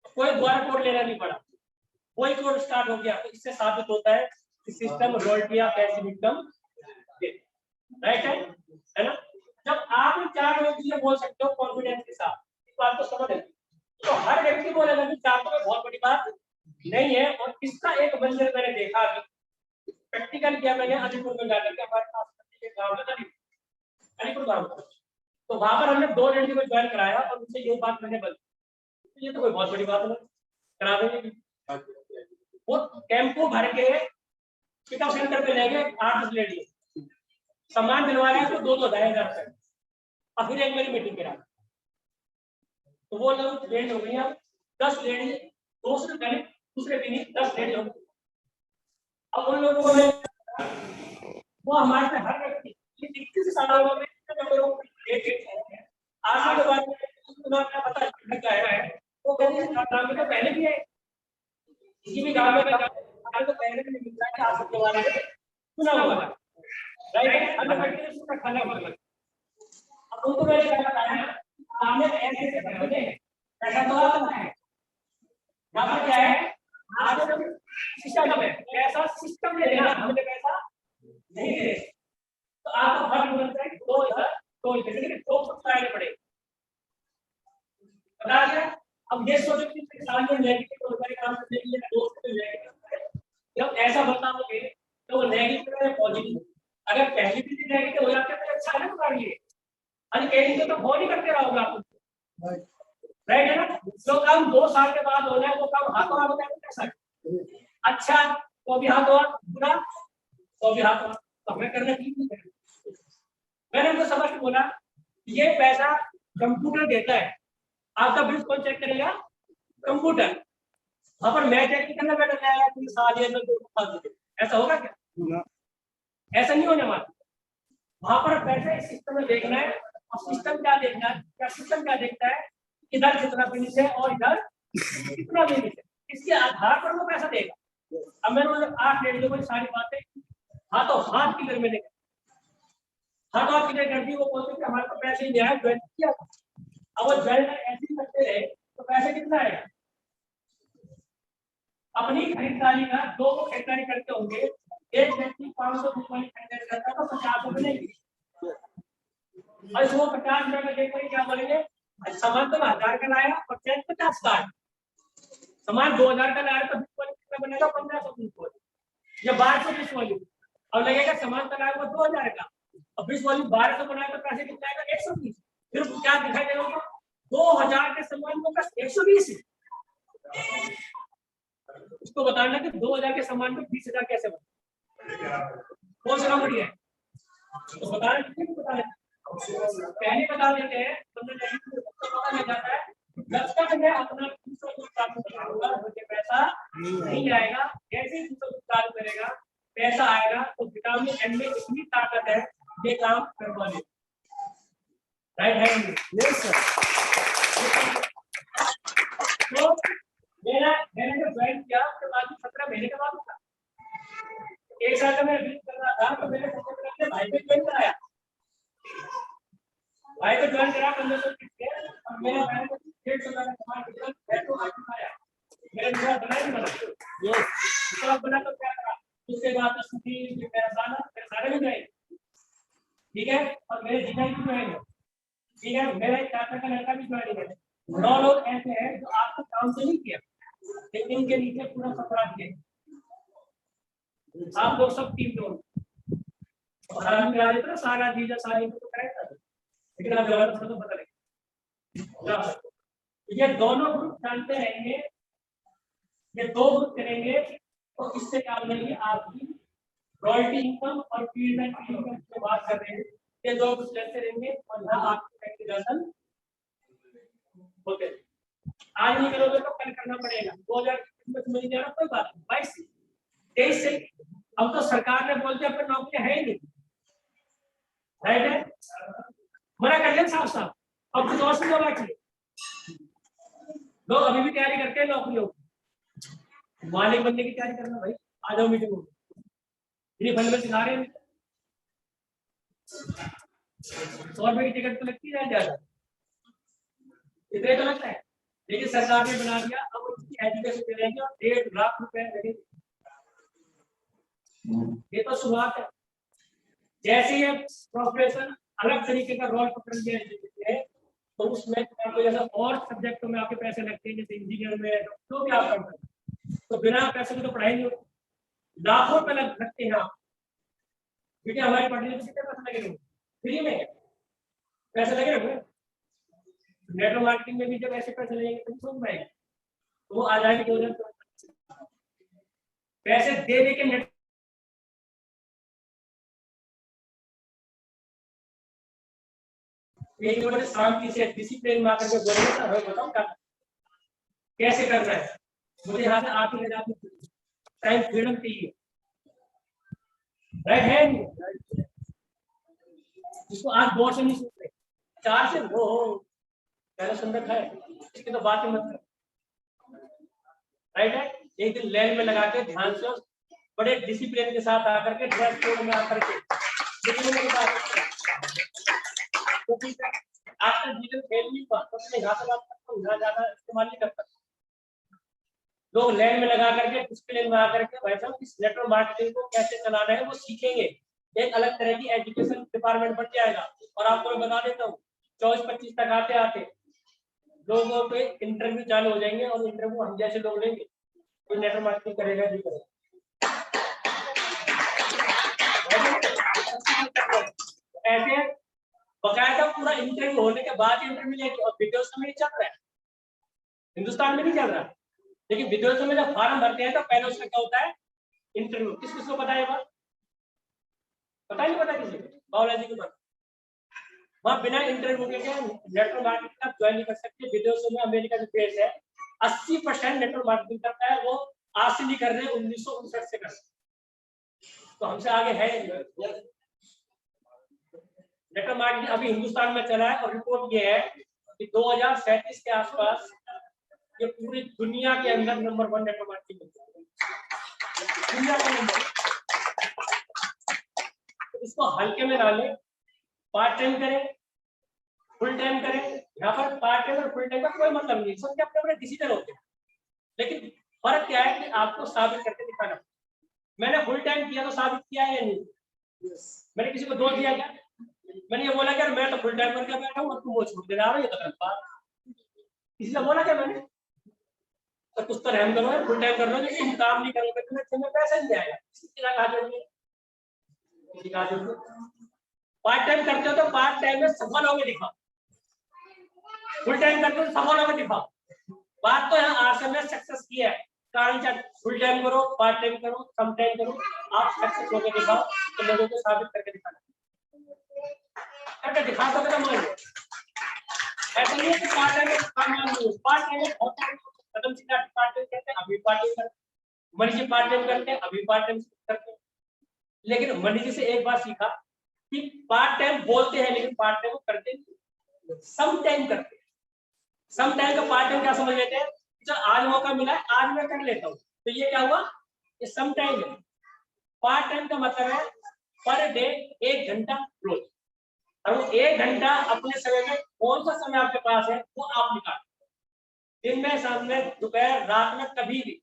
कोई द्वारा कोड लेना नहीं पड़ा, कोई कोड स्टार्ट हो गया। तो इससे साबित होता है कि सिस्टम रॉयल्टी या पैसिव इनकम राइट है ना। जब आप 4 लोग ये बोल सकते हो कॉन्फिडेंस के साथ, इस बात को समझ लेते, तो हर व्यक्ति बोलेगा कि 4 तो बहुत बड़ी बात नहीं है। और इसका एक मंजर मैंने देखा, प्रैक्टिकल किया मैंने अलीपुर में जाकर के, हमारे पास के गांव में अलीपुर गांव, तो वहां पर हमने 2 लड़कियों को ज्वाइन कराया और उनसे ये बात मैंने बोली, ये तो कोई बहुत बड़ी बात नहीं, करा देंगे। वो टेम्पो भर के पिकअप सेंटर पे ले गए, 8-10 लेडीज सामान दिलवा रहे हैं, तो 2,000 रुपए, और फिर एक मेरी मीटिंग करा, तो वो लोग ट्रेन हो गई, 10 लेडीज, दूसरे भी नहीं 10 लेडीज हो गई। अब उन लोगों को वो हमारे से हर व्यक्ति 21 सालों में आज के बाद पता क्या है, वो कहते गांव में तो पहले भी है, किसी भी गांव में तो पहले भी मिलता है, आज के बारे में सुना हुआ है, राइट। अब खाना मतलब अब उनको मैंने क्या बताया, सामने ऐसे बंदे हैं, ऐसा तो आता है, यहाँ पर क्या है, आज सिस्टम है, ऐसा सिस्टम ले लेना, हमने पैसा नहीं दे, तो आपको फर्क बनता है 2 इधर 2 इधर, 2 सब्सक्राइब पड़ेगा। अब ये सोचो कि इंसान में नेगेटिव हो जाए, काम करने के लिए दोस्त मिल जाएगा, जब ऐसा बताओगे तो वो नेगेटिव है पॉजिटिव, अगर पहले भी नेगेटिव हो जाते तो अच्छा है ना तुम्हारे लिए, अरे कहीं तो फोन ही करते रहोगे आप, राइट है ना। जो काम 2 साल के बाद होना है वो काम हाथों हाथ होता है कैसा है? अच्छा तो भी हाथों हाथ, बुरा तो भी हाथों हाथ, तो हमें करना ठीक नहीं है। मैंने उनको समझ के बोला ये पैसा कंप्यूटर देता है, आपका बिल कौन चेक करेगा? कंप्यूटर। वहां पर मैं चेक नहीं करना बैठा कि साल ऐसा होगा क्या? ऐसा नहीं होने वाला। वहां पर पैसे सिस्टम में देखना है, और सिस्टम क्या देखना है, क्या सिस्टम क्या देखता है, इधर कितना बिजनेस है और इधर कितना बिजनेस है, इसके आधार पर वो पैसा देगा। अब मैंने मतलब 8 डेढ़ को सारी बातें हाथों हाथ क्लियर मैंने हाथों हाथ क्लियर कर दी। वो बोलते कि हमारे पास पैसे नहीं आए, ज्वाइन किया, अब वो ज्वाइन ऐसे ही करते रहे तो पैसे कितना आएगा? अपनी खरीदारी का 2 को खरीदारी करते होंगे, एक व्यक्ति 500 रुपये खरीदारी करता तो 50 रुपये नहीं, और वो 50 रुपये में देखकर क्या बोलेंगे, सामान तो 1000 का लाया और चेक 50 का है, सामान 2000 का लाया तो कितना बनेगा? 1520 या 1220 वॉल्यूम। अब लगेगा सामान तो लाया वो 2000 का, अब 20 वॉल्यूम 1200 बनाया तो पैसे कितना आएगा? 120। फिर क्या दिखाई देगा? 2000 के सामान को बस 120। उसको बताना कि 2000 के सामान को 20,000 कैसे बना, कौन सा बढ़िया है तो बताना, नहीं बताना पहले बता देते हैं, पता लग जाता है। जब तक मैं अपना दूसरों को चालू करूंगा मुझे पैसा नहीं आएगा, जैसे ही दूसरों को चालू करेगा पैसा आएगा। तो विटामिन एम में इतनी ताकत है, ये काम करवा ले, राइट है? Yes sir. तो मैंने जब ज्वाइन किया उसके बाद 17 महीने के बाद होता, 1 साल का मैं बिल कर रहा था, तो मैंने सबसे पहले भाई को ज्वाइन कराया, भाई को ज्वाइन करा 1500 के, और मेरे भाई को 150 का सामान बिल बैठो आया, मेरे मेरा बना नहीं बना, यस तो बना तो क्या करा, उसके बाद तो सुधी मेरा सारे भी गए, ठीक है, और मेरे जीजा भी ज्वाइन है, ठीक है, मेरा चाचा का लड़का भी ज्वाइन है। 9 लोग ऐसे हैं जो आपको काम से नहीं किया, लेकिन इनके नीचे पूरा सफरा किया, आप लोग सब टीम जोड़ और आदमी आ जाता है, सारा जीजा सारी को करेक्ट था, लेकिन अब जवाब तो पता नहीं। ये दोनों ग्रुप जानते रहेंगे, ये 2 ग्रुप करेंगे तो इससे क्या बनेगी आपकी रॉयल्टी इनकम और फील्ड एंड इनकम की बात कर रहे हैं, ये 2 ग्रुप चलते रहेंगे और यहाँ आपकी कैलकुलेशन होते हैं। आज नहीं करोगे तो कल करना पड़ेगा, 2000 मिल जाएगा कोई बात नहीं, 22 से 23 से। अब तो सरकार ने बोलते अपने नौकरियां है ही नहीं, राइट है, मना कर ले साफ साफ, अब कुछ और सुनो बाकी लोग अभी भी तैयारी करते हैं नौकरियों की, मालिक बनने की तैयारी करना भाई, आ जाओ मीटिंग में, फ्री फंड में सिखा रहे हैं, 100 रुपए की टिकट तो लगती है ज्यादा, इतने तो लगता है, लेकिन सरकार ने बना दिया अब उसकी एजुकेशन दे रहेंगे और 1.5 लाख रुपए लगेंगे। ये तो शुरुआत है, जैसे ये प्रोफेशन अलग तरीके का रोल पकड़ लिया है तो उसमें आपको जैसे और सब्जेक्टों में आपके पैसे लगते हैं, जैसे इंजीनियर में जो भी आप करते हैं, तो बिना पैसे की तो पढ़ाई नहीं होती, लाखों रुपए लगते हैं आप, क्योंकि हमारी पढ़ने में कितने पैसे लगे, फ्री में पैसे लगे हुए, नेटवर्क मार्केटिंग में भी जब ऐसे पैसे लगेंगे तो समझ में आएगा, तो वो आ जाएगी 2000 पैसे दे दे के नेट एक बड़े शांति से डिसिप्लिन में आकर के बोलेंगे सर हमें बताओ क्या कैसे करना है, मुझे यहाँ से आप ही ले जाते टाइम फ्रीडम चाहिए, राइट है, इसको आज 2 से नहीं सुनते, 4 से वो पहले सुन रखा है, इसकी तो बात ही मत कर, राइट है। एक दिन लैंड में लगा के ध्यान से बड़े डिसिप्लिन के साथ आकर के ड्रेस कोड में आकर के आपका जीवन फेल नहीं हुआ तो मैं यहाँ से बात करता हूँ, यहाँ ज्यादा इस्तेमाल नहीं करता, लोग लैंड में लगा करके डिसिप्लिन में आकर के भाई साहब इस नेटवर्क मार्केटिंग को कैसे चलाना है वो सीखेंगे, एक अलग तरह की एजुकेशन डिपार्टमेंट बन जाएगा। और आपको मैं बता देता हूँ 24-25 तक आते आते लोगों पे इंटरव्यू चालू हो जाएंगे और इंटरव्यू हम जैसे लोग लेंगे, कोई नेटवर्क मार्केटिंग करेगा नहीं करेगा। ऐसे बकायदा पूरा इंटरव्यू होने के बाद इंटरव्यू लेके, और विदेशों में नहीं चल रहा है, हिंदुस्तान में नहीं चल रहा, लेकिन विदेशों में जब फॉर्म भरते हैं तो पहले उसका क्या होता है, इंटरव्यू। किस किसको पता है बात? पता ही नहीं, पता किसी को, बायोलॉजी को पता। वहां बिना इंटरव्यू के नेटवर्क मार्केटिंग का ज्वाइन नहीं कर सकते। विदेशों में अमेरिका जो देश है 80% नेटवर्क मार्केटिंग करता है, वो आज से नहीं कर रहे, 1959 से कर सकते, तो हमसे आगे है। नेटवर्क मार्केटिंग अभी हिंदुस्तान में चला है और रिपोर्ट ये है कि 2037 के आसपास ये पूरी दुनिया के अंदर नंबर 1 नेटवर्क मार्केटिंग दुनिया का नंबर। तो इसको हल्के में ना ले, पार्ट टाइम करें, फुल टाइम करें। यहाँ पर पार्ट टाइम और फुल टाइम का कोई मतलब नहीं, सबके अपने अपने डिसीजन होते हैं, लेकिन फर्क क्या है कि आपको साबित करके दिखाना। मैंने फुल टाइम किया तो साबित किया है या नहीं? मैंने किसी को दोष दिया क्या? मैंने ये बोला क्या मैं तो फुल टाइम करके बैठा हूँ और तुम वो छूट दे रहा हो, ये तो गलत बात। किसी ने बोला क्या मैंने? तो कुछ तो रहम करो, फुल टाइम कर लो, तुम काम नहीं करोगे तो तुम्हें पैसा नहीं आएगा। पार्ट टाइम करते हो तो पार्ट टाइम में सफल होकर दिखाओ, फुल टाइम करते हो तो सफल होकर दिखाओ। बात तो यहाँ आरसे में सक्सेस की है, कारण फुल टाइम करो, पार्ट टाइम करो, कम टाइम करो, आप सक्सेस होकर दिखाओ, तो लोगों को साबित करके दिखाना, करके दिखा सकते हैं। ऐसा नहीं है कि पार्ट टाइम काम नहीं, पार्ट टाइम बहुत कदम से पार्ट टाइम करते हैं, अभी पार्ट टाइम करते हैं, मनीष जी पार्ट टाइम करते हैं, अभी पार्ट टाइम करते हैं। लेकिन मनीष जी से एक बात सीखा कि पार्ट टाइम बोलते हैं लेकिन पार्ट टाइम करते नहीं, सम टाइम करते हैं। सम टाइम का पार्ट टाइम क्या समझ लेते हैं, चल आज मौका मिला है आज मैं कर लेता हूँ, तो ये क्या हुआ, ये सम टाइम है। पार्ट टाइम का मतलब है पर डे 1 घंटा रोज, और वो 1 घंटा अपने समय में कौन सा समय आपके पास है वो आप निकाल, दिन में, शाम में, दोपहर, रात में, कभी भी।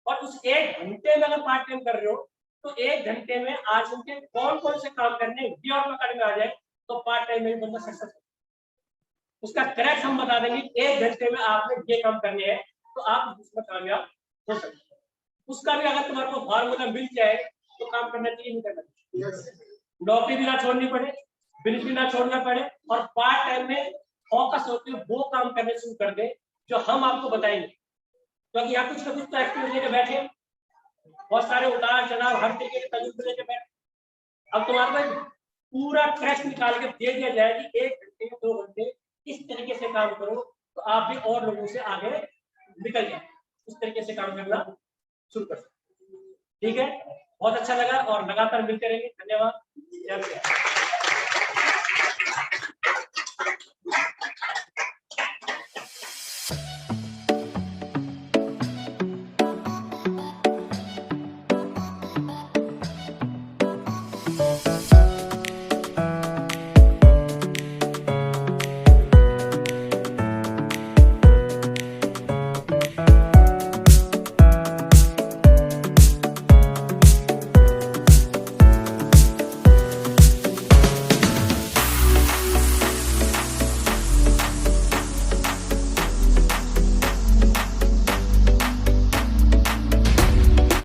और उस 1 घंटे में अगर पार्ट टाइम कर रहे हो तो 1 घंटे में आज उनके कौन कौन से काम करने हैं और पकड़ में आ जाए, तो पार्ट टाइम में बंदा सक्सेस है। उसका करेक्ट हम बता देंगे 1 घंटे में आपने ये काम करने हैं, तो आप उसमें कामयाब हो सकते हैं। उसका भी अगर तुम्हारे को फार्मूला मिल जाए तो काम करना चाहिए, नहीं करना चाहिए। नौकरी भी ना छोड़नी पड़े, बिजनेस भी ना छोड़ना पड़े, और पार्ट टाइम में फोकस होते हुए वो काम करने शुरू कर दे जो हम आपको बताएंगे। क्योंकि यहाँ कुछ ना कुछ तो एक्सपीरियंस लेके बैठे, बहुत सारे उतार चढ़ाव हर तरीके के तजुर्बे लेके बैठे। अब तुम्हारे को पूरा क्रैश निकाल के दे दिया जाए कि 1 घंटे 2 घंटे इस तरीके से काम करो, तो आप भी और लोगों से आगे निकल जाए, उस तरीके से काम करना शुरू कर सकते। ठीक है, बहुत अच्छा लगा और लगातार मिलते रहेंगे। धन्यवाद।